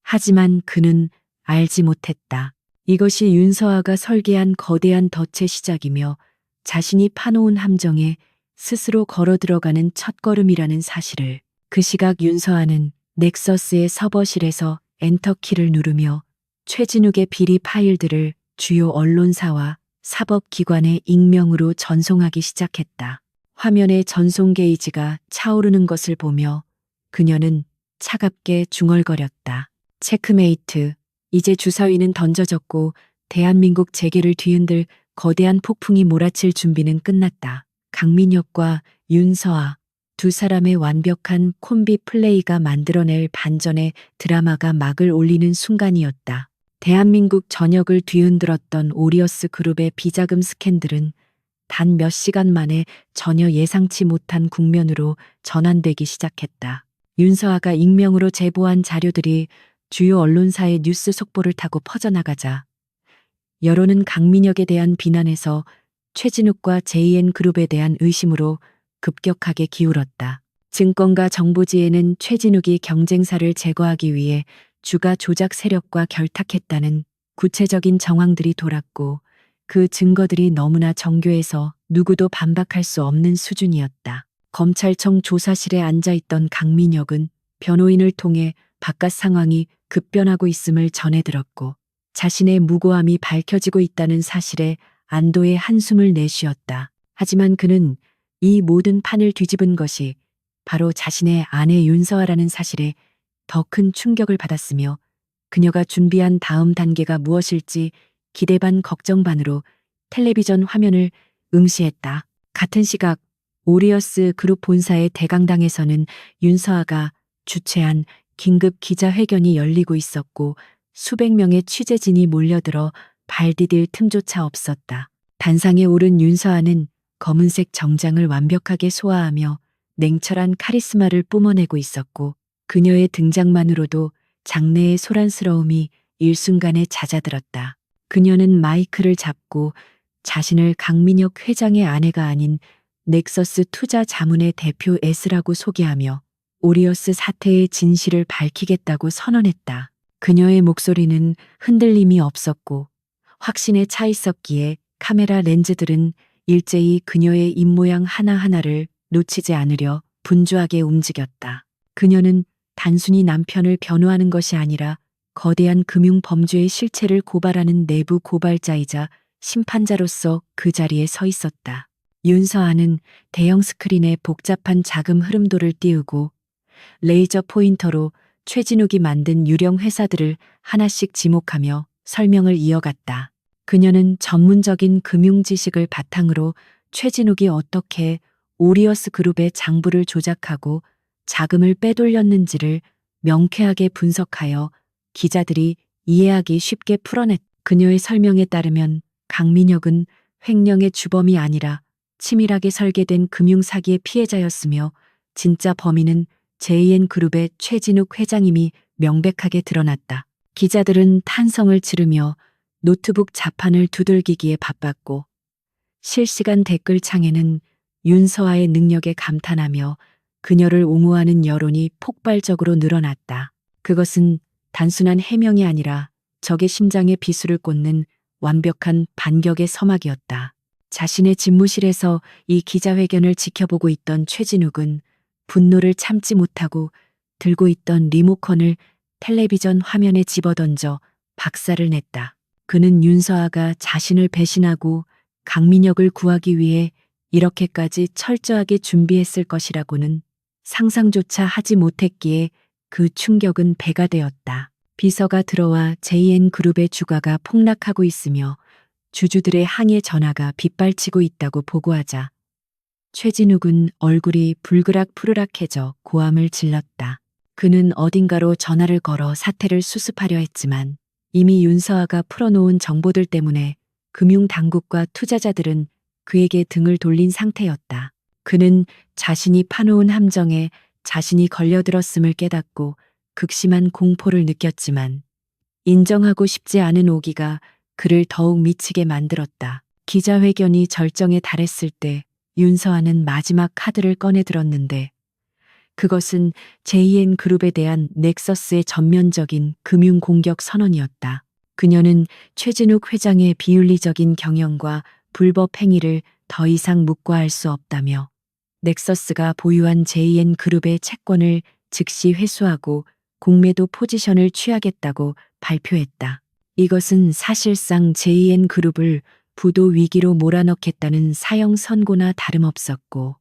하지만 그는 알지 못했다. 이것이 윤서아가 설계한 거대한 덫의 시작이며 자신이 파놓은 함정에 스스로 걸어 들어가는 첫걸음이라는 사실을. 그 시각 윤서아는 넥서스의 서버실에서 엔터키를 누르며 최진욱의 비리 파일들을 주요 언론사와 사법기관의 익명으로 전송하기 시작했다. 화면에 전송 게이지가 차오르는 것을 보며 그녀는 차갑게 중얼거렸다. 체크메이트. 이제 주사위는 던져졌고 대한민국 재계를 뒤흔들 거대한 폭풍이 몰아칠 준비는 끝났다. 강민혁과 윤서아 두 사람의 완벽한 콤비 플레이가 만들어낼 반전의 드라마가 막을 올리는 순간이었다. 대한민국 전역을 뒤흔들었던 오리어스 그룹의 비자금 스캔들은 단 몇 시간 만에 전혀 예상치 못한 국면으로 전환되기 시작했다. 윤서아가 익명으로 제보한 자료들이 주요 언론사의 뉴스 속보를 타고 퍼져나가자 여론은 강민혁에 대한 비난에서 최진욱과 JN그룹에 대한 의심으로 급격하게 기울었다. 증권가 정보지에는 최진욱이 경쟁사를 제거하기 위해 주가 조작 세력과 결탁했다는 구체적인 정황들이 돌았고 그 증거들이 너무나 정교해서 누구도 반박할 수 없는 수준이었다. 검찰청 조사실에 앉아있던 강민혁은 변호인을 통해 바깥 상황이 급변하고 있음을 전해 들었고 자신의 무고함이 밝혀지고 있다는 사실에 안도의 한숨을 내쉬었다. 하지만 그는 이 모든 판을 뒤집은 것이 바로 자신의 아내 윤서아라는 사실에 더 큰 충격을 받았으며 그녀가 준비한 다음 단계가 무엇일지 기대 반 걱정 반으로 텔레비전 화면을 응시했다. 같은 시각 오리어스 그룹 본사의 대강당에서는 윤서아가 주최한 긴급 기자회견이 열리고 있었고 수백 명의 취재진이 몰려들어 발 디딜 틈조차 없었다. 단상에 오른 윤서아는 검은색 정장을 완벽하게 소화하며 냉철한 카리스마를 뿜어내고 있었고 그녀의 등장만으로도 장래의 소란스러움이 일순간에 잦아들었다. 그녀는 마이크를 잡고 자신을 강민혁 회장의 아내가 아닌 넥서스 투자 자문의 대표 S라고 소개하며 오리어스 사태의 진실을 밝히겠다고 선언했다. 그녀의 목소리는 흔들림이 없었고 확신에 차 있었기에 카메라 렌즈들은 일제히 그녀의 입모양 하나하나를 놓치지 않으려 분주하게 움직였다. 그녀는 단순히 남편을 변호하는 것이 아니라 거대한 금융 범죄의 실체를 고발하는 내부 고발자이자 심판자로서 그 자리에 서 있었다. 윤서아는 대형 스크린에 복잡한 자금 흐름도를 띄우고 레이저 포인터로 최진욱이 만든 유령 회사들을 하나씩 지목하며 설명을 이어갔다. 그녀는 전문적인 금융 지식을 바탕으로 최진욱이 어떻게 오리어스 그룹의 장부를 조작하고 자금을 빼돌렸는지를 명쾌하게 분석하여 기자들이 이해하기 쉽게 풀어냈다. 그녀의 설명에 따르면 강민혁은 횡령의 주범이 아니라 치밀하게 설계된 금융사기의 피해자였으며 진짜 범인은 JN그룹의 최진욱 회장임이 명백하게 드러났다. 기자들은 탄성을 지르며 노트북 자판을 두들기기에 바빴고 실시간 댓글창에는 윤서아의 능력에 감탄하며 그녀를 옹호하는 여론이 폭발적으로 늘어났다. 그것은 단순한 해명이 아니라 적의 심장에 비수를 꽂는 완벽한 반격의 서막이었다. 자신의 집무실에서 이 기자회견을 지켜보고 있던 최진욱은 분노를 참지 못하고 들고 있던 리모컨을 텔레비전 화면에 집어던져 박살을 냈다. 그는 윤서아가 자신을 배신하고 강민혁을 구하기 위해 이렇게까지 철저하게 준비했을 것이라고는 상상조차 하지 못했기에 그 충격은 배가 되었다. 비서가 들어와 JN그룹의 주가가 폭락하고 있으며 주주들의 항해 전화가 빗발치고 있다고 보고하자 최진욱은 얼굴이 불그락푸르락해져 고함을 질렀다. 그는 어딘가로 전화를 걸어 사태를 수습하려 했지만 이미 윤서아가 풀어놓은 정보들 때문에 금융당국과 투자자들은 그에게 등을 돌린 상태였다. 그는 자신이 파놓은 함정에 자신이 걸려들었음을 깨닫고 극심한 공포를 느꼈지만 인정하고 싶지 않은 오기가 그를 더욱 미치게 만들었다. 기자회견이 절정에 달했을 때 윤서아는 마지막 카드를 꺼내 들었는데 그것은 JN그룹에 대한 넥서스의 전면적인 금융 공격 선언이었다. 그녀는 최진욱 회장의 비윤리적인 경영과 불법 행위를 더 이상 묵과할 수 없다며 넥서스가 보유한 JN그룹의 채권을 즉시 회수하고 공매도 포지션을 취하겠다고 발표했다. 이것은 사실상 JN그룹을 부도 위기로 몰아넣겠다는 사형 선고나 다름없었고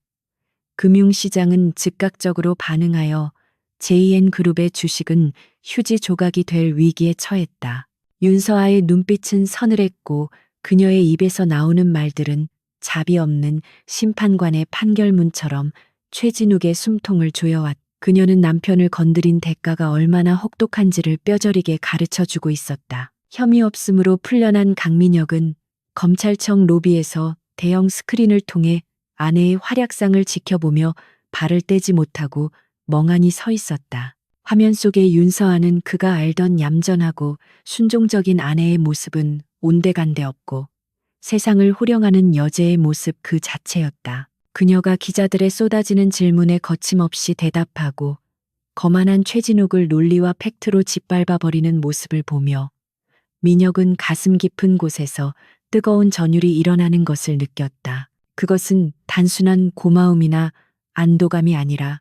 금융시장은 즉각적으로 반응하여 JN그룹의 주식은 휴지 조각이 될 위기에 처했다. 윤서아의 눈빛은 서늘했고 그녀의 입에서 나오는 말들은 자비 없는 심판관의 판결문처럼 최진욱의 숨통을 조여왔다. 그녀는 남편을 건드린 대가가 얼마나 혹독한지를 뼈저리게 가르쳐주고 있었다. 혐의 없음으로 풀려난 강민혁은 검찰청 로비에서 대형 스크린을 통해 아내의 활약상을 지켜보며 발을 떼지 못하고 멍하니 서 있었다. 화면 속의 윤서아는 그가 알던 얌전하고 순종적인 아내의 모습은 온데간데 없고 세상을 호령하는 여제의 모습 그 자체였다. 그녀가 기자들의 쏟아지는 질문에 거침없이 대답하고 거만한 최진욱을 논리와 팩트로 짓밟아버리는 모습을 보며 민혁은 가슴 깊은 곳에서 뜨거운 전율이 일어나는 것을 느꼈다. 그것은 단순한 고마움이나 안도감이 아니라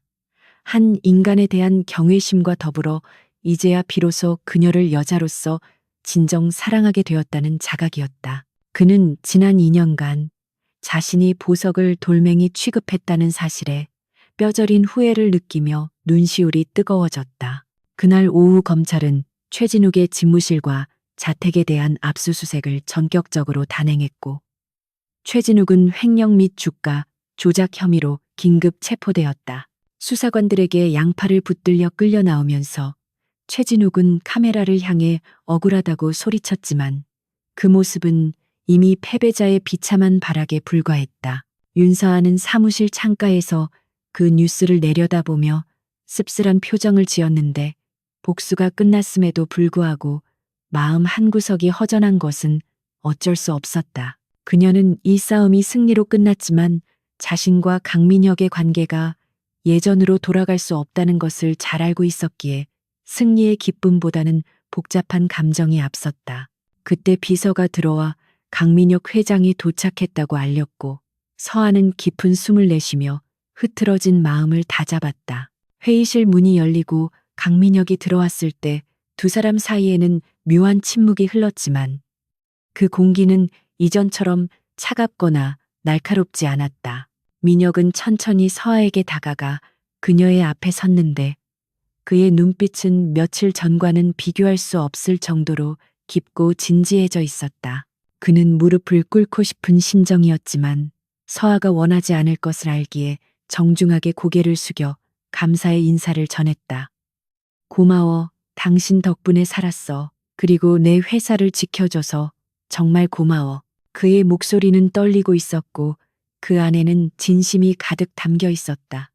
한 인간에 대한 경외심과 더불어 이제야 비로소 그녀를 여자로서 진정 사랑하게 되었다는 자각이었다. 그는 지난 2년간 자신이 보석을 돌멩이 취급했다는 사실에 뼈저린 후회를 느끼며 눈시울이 뜨거워졌다. 그날 오후 검찰은 최진욱의 집무실과 자택에 대한 압수수색을 전격적으로 단행했고 최진욱은 횡령 및 주가 조작 혐의로 긴급 체포되었다. 수사관들에게 양팔을 붙들려 끌려 나오면서 최진욱은 카메라를 향해 억울하다고 소리쳤지만 그 모습은 이미 패배자의 비참한 발악에 불과했다. 윤서아는 사무실 창가에서 그 뉴스를 내려다보며 씁쓸한 표정을 지었는데 복수가 끝났음에도 불구하고 마음 한구석이 허전한 것은 어쩔 수 없었다. 그녀는 이 싸움이 승리로 끝났지만 자신과 강민혁의 관계가 예전으로 돌아갈 수 없다는 것을 잘 알고 있었기에 승리의 기쁨보다는 복잡한 감정이 앞섰다. 그때 비서가 들어와 강민혁 회장이 도착했다고 알렸고 서아는 깊은 숨을 내쉬며 흐트러진 마음을 다잡았다. 회의실 문이 열리고 강민혁이 들어왔을 때 두 사람 사이에는 묘한 침묵이 흘렀지만 그 공기는 이전처럼 차갑거나 날카롭지 않았다. 민혁은 천천히 서아에게 다가가 그녀의 앞에 섰는데 그의 눈빛은 며칠 전과는 비교할 수 없을 정도로 깊고 진지해져 있었다. 그는 무릎을 꿇고 싶은 심정이었지만 서아가 원하지 않을 것을 알기에 정중하게 고개를 숙여 감사의 인사를 전했다. 고마워. 당신 덕분에 살았어. 그리고 내 회사를 지켜줘서 정말 고마워. 그의 목소리는 떨리고 있었고 그 안에는 진심이 가득 담겨 있었다.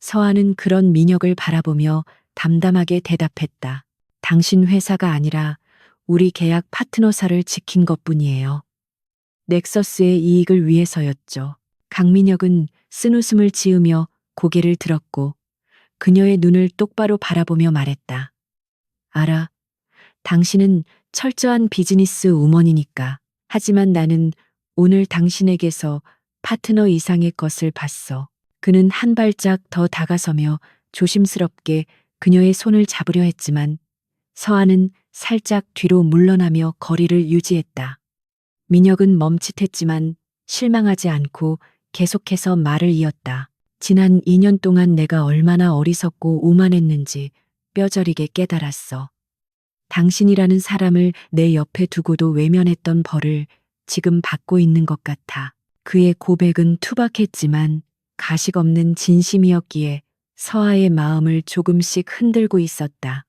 서아는 그런 민혁을 바라보며 담담하게 대답했다. 당신 회사가 아니라 우리 계약 파트너사를 지킨 것뿐이에요. 넥서스의 이익을 위해서였죠. 강민혁은 쓴웃음을 지으며 고개를 들었고 그녀의 눈을 똑바로 바라보며 말했다. 알아. 당신은 철저한 비즈니스 우먼이니까. 하지만 나는 오늘 당신에게서 파트너 이상의 것을 봤어. 그는 한 발짝 더 다가서며 조심스럽게 그녀의 손을 잡으려 했지만 서아는 살짝 뒤로 물러나며 거리를 유지했다. 민혁은 멈칫했지만 실망하지 않고 계속해서 말을 이었다. 지난 2년 동안 내가 얼마나 어리석고 오만했는지 뼈저리게 깨달았어. 당신이라는 사람을 내 옆에 두고도 외면했던 벌을 지금 받고 있는 것 같아. 그의 고백은 투박했지만 가식 없는 진심이었기에 서아의 마음을 조금씩 흔들고 있었다.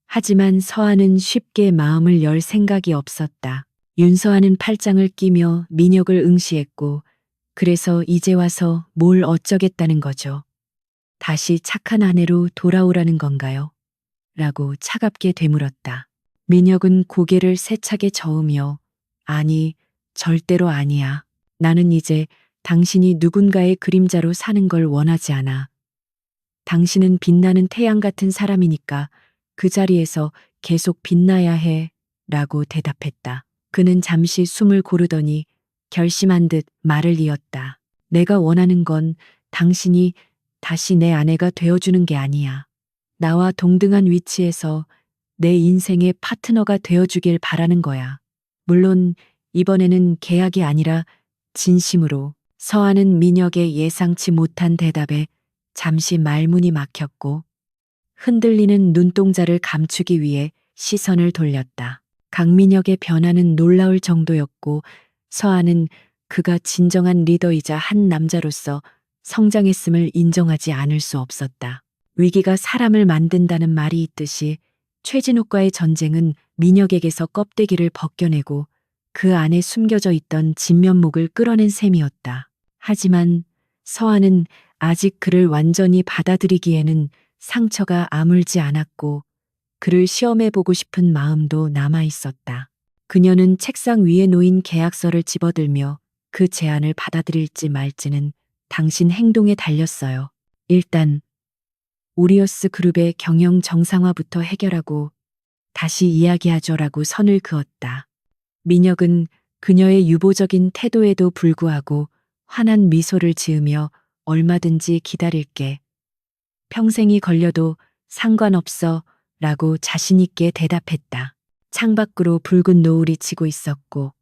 하지만 서아는 쉽게 마음을 열 생각이 없었다. 윤서아는 팔짱을 끼며 민혁을 응시했고 그래서 이제 와서 뭘 어쩌겠다는 거죠. 다시 착한 아내로 돌아오라는 건가요? 라고 차갑게 되물었다. 민혁은 고개를 세차게 저으며 아니, 절대로 아니야. 나는 이제 당신이 누군가의 그림자로 사는 걸 원하지 않아. 당신은 빛나는 태양 같은 사람이니까 그 자리에서 계속 빛나야 해. 라고 대답했다. 그는 잠시 숨을 고르더니 결심한 듯 말을 이었다. 내가 원하는 건 당신이 다시 내 아내가 되어주는 게 아니야. 나와 동등한 위치에서 내 인생의 파트너가 되어주길 바라는 거야. 물론 이번에는 계약이 아니라 진심으로. 서아는 민혁의 예상치 못한 대답에 잠시 말문이 막혔고 흔들리는 눈동자를 감추기 위해 시선을 돌렸다. 강민혁의 변화는 놀라울 정도였고 서아는 그가 진정한 리더이자 한 남자로서 성장했음을 인정하지 않을 수 없었다. 위기가 사람을 만든다는 말이 있듯이 최진욱과의 전쟁은 민혁에게서 껍데기를 벗겨내고 그 안에 숨겨져 있던 진면목을 끌어낸 셈이었다. 하지만 서아는 아직 그를 완전히 받아들이기에는 상처가 아물지 않았고 그를 시험해보고 싶은 마음도 남아 있었다. 그녀는 책상 위에 놓인 계약서를 집어들며 그 제안을 받아들일지 말지는 당신 행동에 달렸어요. 일단 오리어스 그룹의 경영 정상화부터 해결하고 다시 이야기하죠라고 선을 그었다. 민혁은 그녀의 유보적인 태도에도 불구하고 환한 미소를 지으며 얼마든지 기다릴게. 평생이 걸려도 상관없어 라고 자신있게 대답했다. 창밖으로 붉은 노을이 지고 있었고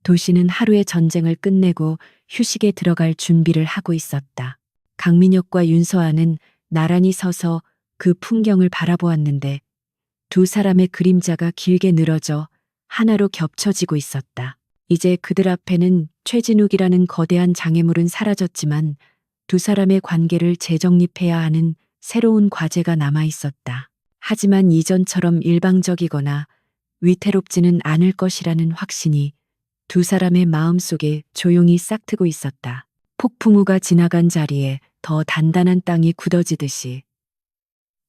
도시는 하루의 전쟁을 끝내고 휴식에 들어갈 준비를 하고 있었다. 강민혁과 윤서아는 나란히 서서 그 풍경을 바라보았는데 두 사람의 그림자가 길게 늘어져 하나로 겹쳐지고 있었다. 이제 그들 앞에는 최진욱이라는 거대한 장애물은 사라졌지만 두 사람의 관계를 재정립해야 하는 새로운 과제가 남아 있었다. 하지만 이전처럼 일방적이거나 위태롭지는 않을 것이라는 확신이 두 사람의 마음속에 조용히 싹트고 있었다. 폭풍우가 지나간 자리에 더 단단한 땅이 굳어지듯이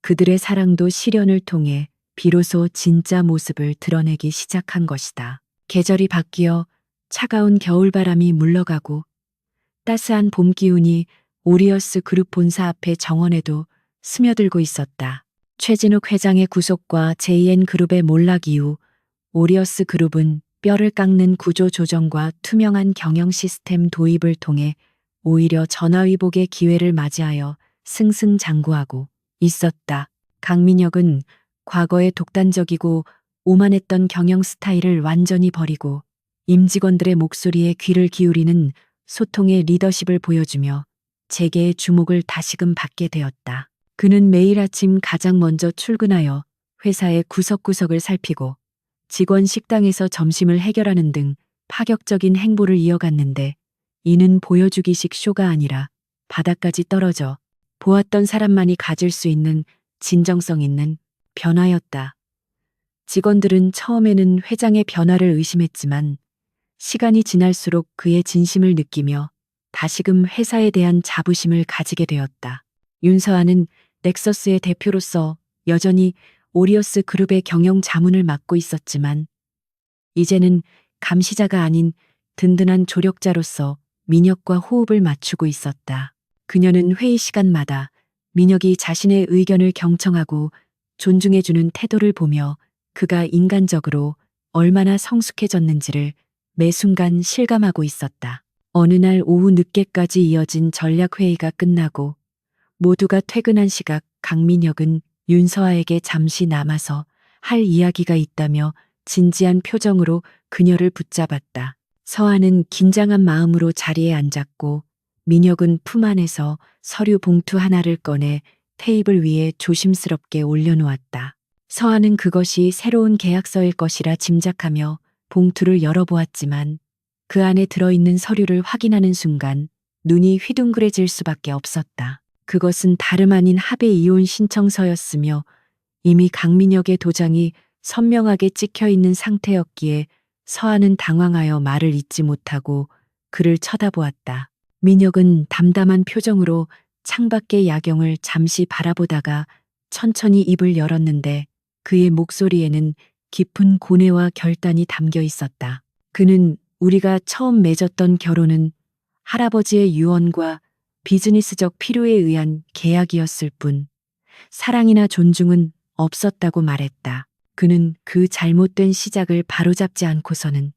그들의 사랑도 시련을 통해 비로소 진짜 모습을 드러내기 시작한 것이다. 계절이 바뀌어 차가운 겨울바람이 물러가고 따스한 봄 기운이 오리어스 그룹 본사 앞의 정원에도 스며들고 있었다. 최진욱 회장의 구속과 JN 그룹의 몰락 이후 오리어스 그룹은 뼈를 깎는 구조 조정과 투명한 경영 시스템 도입을 통해 오히려 전화위복의 기회를 맞이하여 승승장구하고 있었다. 강민혁은 과거의 독단적이고 오만했던 경영 스타일을 완전히 버리고 임직원들의 목소리에 귀를 기울이는 소통의 리더십을 보여주며 재계의 주목을 다시금 받게 되었다. 그는 매일 아침 가장 먼저 출근하여 회사의 구석구석을 살피고 직원 식당에서 점심을 해결하는 등 파격적인 행보를 이어갔는데, 이는 보여주기식 쇼가 아니라 바닥까지 떨어져 보았던 사람만이 가질 수 있는 진정성 있는 변화였다. 직원들은 처음에는 회장의 변화를 의심했지만 시간이 지날수록 그의 진심을 느끼며 다시금 회사에 대한 자부심을 가지게 되었다. 윤서아는 넥서스의 대표로서 여전히 오리어스 그룹의 경영 자문을 맡고 있었지만 이제는 감시자가 아닌 든든한 조력자로서 민혁과 호흡을 맞추고 있었다. 그녀는 회의 시간마다 민혁이 자신의 의견을 경청하고 존중해주는 태도를 보며 그가 인간적으로 얼마나 성숙해졌는지를 매 순간 실감하고 있었다. 어느 날 오후 늦게까지 이어진 전략회의가 끝나고 모두가 퇴근한 시각, 강민혁은 윤서아에게 잠시 남아서 할 이야기가 있다며 진지한 표정으로 그녀를 붙잡았다. 서아는 긴장한 마음으로 자리에 앉았고 민혁은 품 안에서 서류 봉투 하나를 꺼내 테이블 위에 조심스럽게 올려놓았다. 서아는 그것이 새로운 계약서일 것이라 짐작하며 봉투를 열어보았지만 그 안에 들어있는 서류를 확인하는 순간 눈이 휘둥그레질 수밖에 없었다. 그것은 다름 아닌 합의 이혼 신청서였으며 이미 강민혁의 도장이 선명하게 찍혀 있는 상태였기에 서아는 당황하여 말을 잇지 못하고 그를 쳐다보았다. 민혁은 담담한 표정으로 창밖의 야경을 잠시 바라보다가 천천히 입을 열었는데 그의 목소리에는 깊은 고뇌와 결단이 담겨 있었다. 그는 우리가 처음 맺었던 결혼은 할아버지의 유언과 비즈니스적 필요에 의한 계약이었을 뿐 사랑이나 존중은 없었다고 말했다. 그는 그 잘못된 시작을 바로잡지 않고서는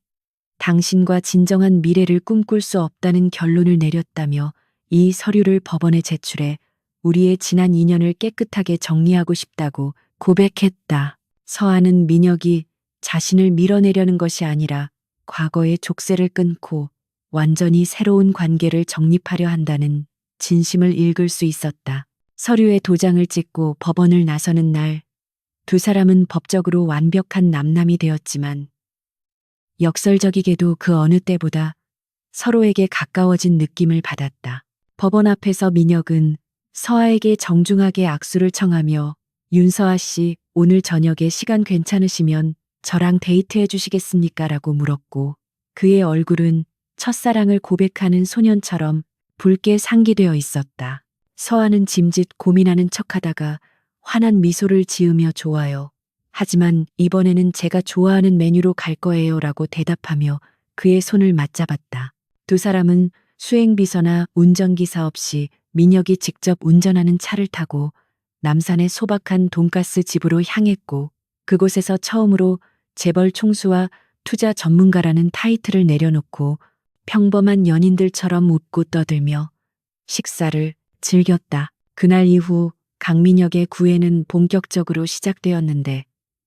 당신과 진정한 미래를 꿈꿀 수 없다는 결론을 내렸다며 이 서류를 법원에 제출해 우리의 지난 인연을 깨끗하게 정리하고 싶다고 고백했다. 서아는 민혁이 자신을 밀어내려는 것이 아니라 과거의 족쇄를 끊고 완전히 새로운 관계를 정립하려 한다는 진심을 읽을 수 있었다. 서류에 도장을 찍고 법원을 나서는 날, 두 사람은 법적으로 완벽한 남남이 되었지만 역설적이게도 그 어느 때보다 서로에게 가까워진 느낌을 받았다. 법원 앞에서 민혁은 서아에게 정중하게 악수를 청하며 윤서아 씨, 오늘 저녁에 시간 괜찮으시면 저랑 데이트해 주시겠습니까? 라고 물었고 그의 얼굴은 첫사랑을 고백하는 소년처럼 붉게 상기되어 있었다. 서아는 짐짓 고민하는 척하다가 환한 미소를 지으며 좋아요. 하지만 이번에는 제가 좋아하는 메뉴로 갈 거예요 라고 대답하며 그의 손을 맞잡았다. 두 사람은 수행비서나 운전기사 없이 민혁이 직접 운전하는 차를 타고 남산의 소박한 돈가스 집으로 향했고 그곳에서 처음으로 재벌 총수와 투자 전문가라는 타이틀을 내려놓고 평범한 연인들처럼 웃고 떠들며 식사를 즐겼다. 그날 이후 강민혁의 구애는 본격적으로 시작되었는데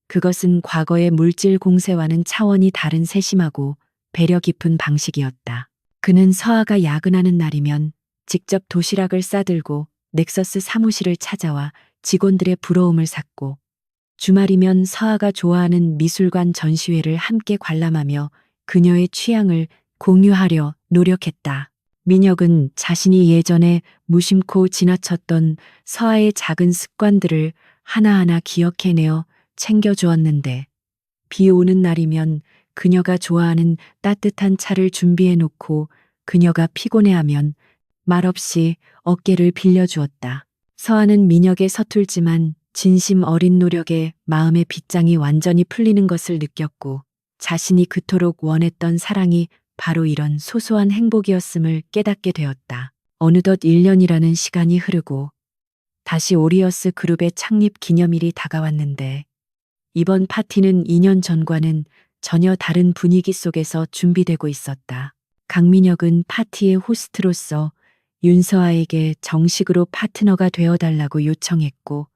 그것은 과거의 물질 공세와는 차원이 다른 세심하고 배려 깊은 방식이었다. 그는 서아가 야근하는 날이면 직접 도시락을 싸들고 넥서스 사무실을 찾아와 직원들의 부러움을 샀고 주말이면 서아가 좋아하는 미술관 전시회를 함께 관람하며 그녀의 취향을 공유하려 노력했다. 민혁은 자신이 예전에 무심코 지나쳤던 서아의 작은 습관들을 하나하나 기억해내어 챙겨주었는데 비 오는 날이면 그녀가 좋아하는 따뜻한 차를 준비해놓고 그녀가 피곤해하면 말없이 어깨를 빌려주었다. 서아는 민혁의 서툴지만 진심 어린 노력에 마음의 빗장이 완전히 풀리는 것을 느꼈고 자신이 그토록 원했던 사랑이 바로 이런 소소한 행복이었음을 깨닫게 되었다. 어느덧 1년이라는 시간이 흐르고 다시 오리어스 그룹의 창립 기념일이 다가왔는데 이번 파티는 2년 전과는 전혀 다른 분위기 속에서 준비되고 있었다. 강민혁은 파티의 호스트로서 윤서아에게 정식으로 파트너가 되어달라고 요청했고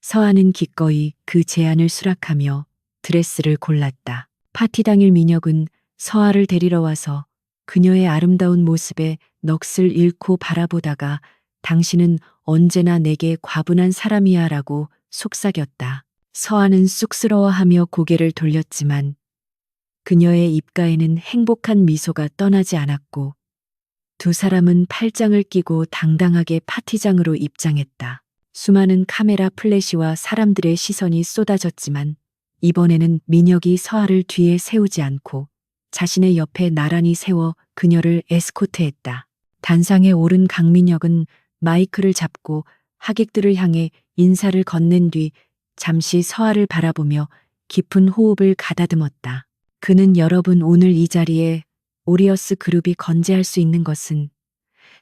서아는 기꺼이 그 제안을 수락하며 드레스를 골랐다. 파티 당일 민혁은 서아를 데리러 와서 그녀의 아름다운 모습에 넋을 잃고 바라보다가 당신은 언제나 내게 과분한 사람이야 라고 속삭였다. 서아는 쑥스러워하며 고개를 돌렸지만 그녀의 입가에는 행복한 미소가 떠나지 않았고 두 사람은 팔짱을 끼고 당당하게 파티장으로 입장했다. 수많은 카메라 플래시와 사람들의 시선이 쏟아졌지만 이번에는 민혁이 서아를 뒤에 세우지 않고 자신의 옆에 나란히 세워 그녀를 에스코트했다. 단상에 오른 강민혁은 마이크를 잡고 하객들을 향해 인사를 건넨 뒤 잠시 서아를 바라보며 깊은 호흡을 가다듬었다. 그는 여러분 오늘 이 자리에 오리어스 그룹이 건재할 수 있는 것은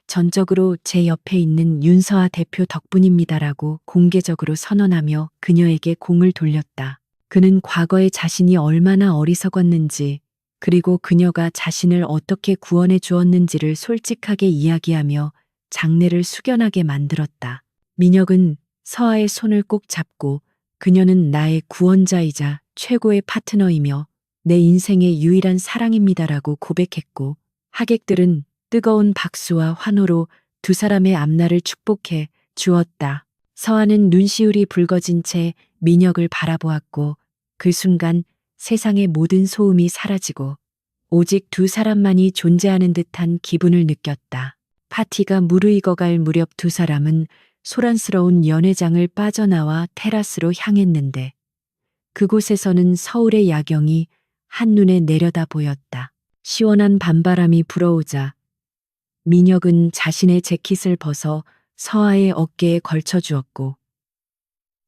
전적으로 제 옆에 있는 윤서아 대표 덕분입니다라고 공개적으로 선언하며 그녀에게 공을 돌렸다. 그는 과거에 자신이 얼마나 어리석었는지 그리고 그녀가 자신을 어떻게 구원해 주었는지를 솔직하게 이야기하며 장내를 숙연하게 만들었다. 민혁은 서아의 손을 꼭 잡고 그녀는 나의 구원자이자 최고의 파트너이며 내 인생의 유일한 사랑입니다라고 고백했고 하객들은 뜨거운 박수와 환호로 두 사람의 앞날을 축복해 주었다. 서아는 눈시울이 붉어진 채 민혁을 바라보았고 그 순간 세상의 모든 소음이 사라지고 오직 두 사람만이 존재하는 듯한 기분을 느꼈다. 파티가 무르익어갈 무렵 두 사람은 소란스러운 연회장을 빠져나와 테라스로 향했는데 그곳에서는 서울의 야경이 한눈에 내려다 보였다. 시원한 밤바람이 불어오자 민혁은 자신의 재킷을 벗어 서아의 어깨에 걸쳐 주었고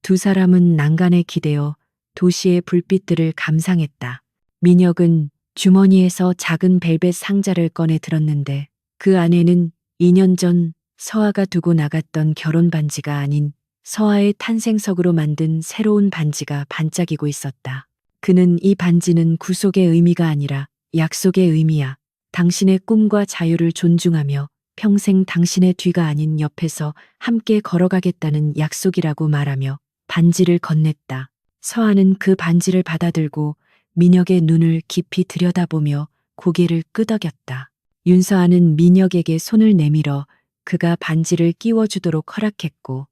두 사람은 난간에 기대어 도시의 불빛들을 감상했다. 민혁은 주머니에서 작은 벨벳 상자를 꺼내 들었는데 그 안에는 2년 전 서아가 두고 나갔던 결혼 반지가 아닌 서아의 탄생석으로 만든 새로운 반지가 반짝이고 있었다. 그는 이 반지는 구속의 의미가 아니라 약속의 의미야. 당신의 꿈과 자유를 존중하며 평생 당신의 뒤가 아닌 옆에서 함께 걸어가겠다는 약속이라고 말하며 반지를 건넸다. 서아는 그 반지를 받아들고 민혁의 눈을 깊이 들여다보며 고개를 끄덕였다. 윤서아는 민혁에게 손을 내밀어 그가 반지를 끼워주도록 허락했고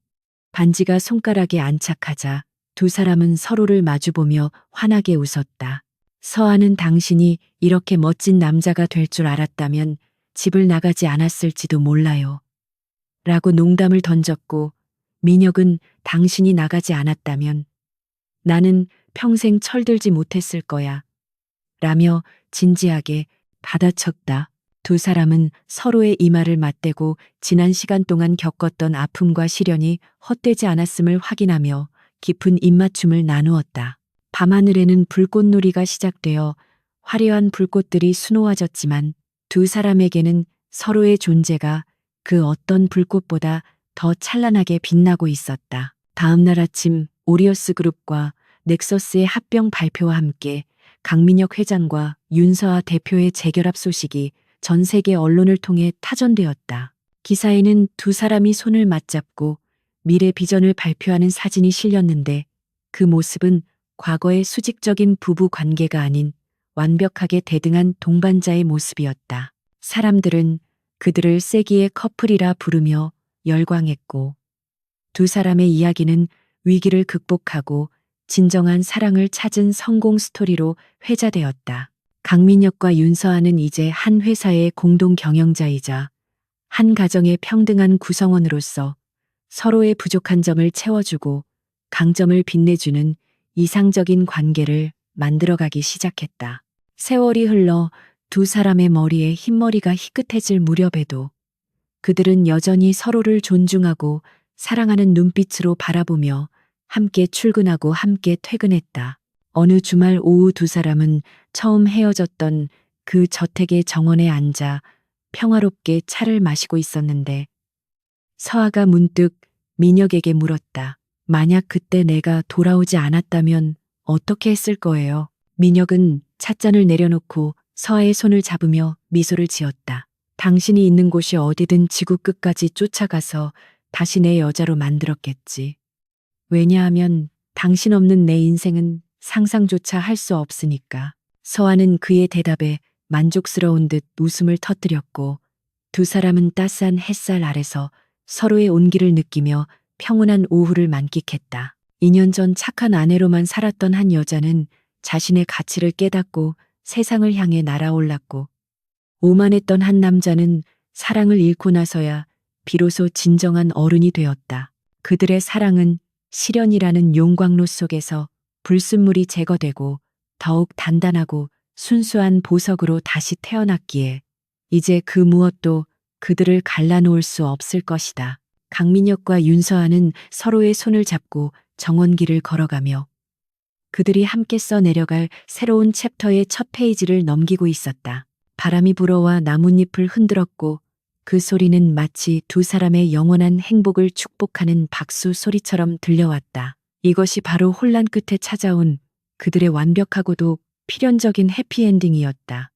반지가 손가락에 안착하자 두 사람은 서로를 마주보며 환하게 웃었다. 서아는 당신이 이렇게 멋진 남자가 될 줄 알았다면 집을 나가지 않았을지도 몰라요. 라고 농담을 던졌고 민혁은 당신이 나가지 않았다면 나는 평생 철들지 못했을 거야. 라며 진지하게 받아쳤다. 두 사람은 서로의 이마를 맞대고 지난 시간 동안 겪었던 아픔과 시련이 헛되지 않았음을 확인하며 깊은 입맞춤을 나누었다. 밤하늘에는 불꽃놀이가 시작되어 화려한 불꽃들이 수놓아졌지만 두 사람에게는 서로의 존재가 그 어떤 불꽃보다 더 찬란하게 빛나고 있었다. 다음 날 아침 오리어스 그룹과 넥서스의 합병 발표와 함께 강민혁 회장과 윤서아 대표의 재결합 소식이 전 세계 언론을 통해 타전되었다. 기사에는 두 사람이 손을 맞잡고 미래 비전을 발표하는 사진이 실렸는데 그 모습은 과거의 수직적인 부부 관계가 아닌 완벽하게 대등한 동반자의 모습이었다. 사람들은 그들을 세기의 커플이라 부르며 열광했고 두 사람의 이야기는 위기를 극복하고 진정한 사랑을 찾은 성공 스토리로 회자되었다. 강민혁과 윤서아는 이제 한 회사의 공동 경영자이자 한 가정의 평등한 구성원으로서 서로의 부족한 점을 채워주고 강점을 빛내주는 이상적인 관계를 만들어가기 시작했다. 세월이 흘러 두 사람의 머리에 흰머리가 희끗해질 무렵에도 그들은 여전히 서로를 존중하고 사랑하는 눈빛으로 바라보며 함께 출근하고 함께 퇴근했다. 어느 주말 오후 두 사람은 처음 헤어졌던 그 저택의 정원에 앉아 평화롭게 차를 마시고 있었는데 서아가 문득 민혁에게 물었다. 만약 그때 내가 돌아오지 않았다면 어떻게 했을 거예요? 민혁은 찻잔을 내려놓고 서아의 손을 잡으며 미소를 지었다. 당신이 있는 곳이 어디든 지구 끝까지 쫓아가서 다시 내 여자로 만들었겠지. 왜냐하면 당신 없는 내 인생은 상상조차 할 수 없으니까. 서아는 그의 대답에 만족스러운 듯 웃음을 터뜨렸고 두 사람은 따스한 햇살 아래서 서로의 온기를 느끼며 평온한 오후를 만끽했다. 2년 전 착한 아내로만 살았던 한 여자는 자신의 가치를 깨닫고 세상을 향해 날아올랐고 오만했던 한 남자는 사랑을 잃고 나서야 비로소 진정한 어른이 되었다. 그들의 사랑은 시련이라는 용광로 속에서 불순물이 제거되고 더욱 단단하고 순수한 보석으로 다시 태어났기에 이제 그 무엇도 그들을 갈라놓을 수 없을 것이다. 강민혁과 윤서아는 서로의 손을 잡고 정원길을 걸어가며 그들이 함께 써내려갈 새로운 챕터의 첫 페이지를 넘기고 있었다. 바람이 불어와 나뭇잎을 흔들었고 그 소리는 마치 두 사람의 영원한 행복을 축복하는 박수 소리처럼 들려왔다. 이것이 바로 혼란 끝에 찾아온 그들의 완벽하고도 필연적인 해피엔딩이었다.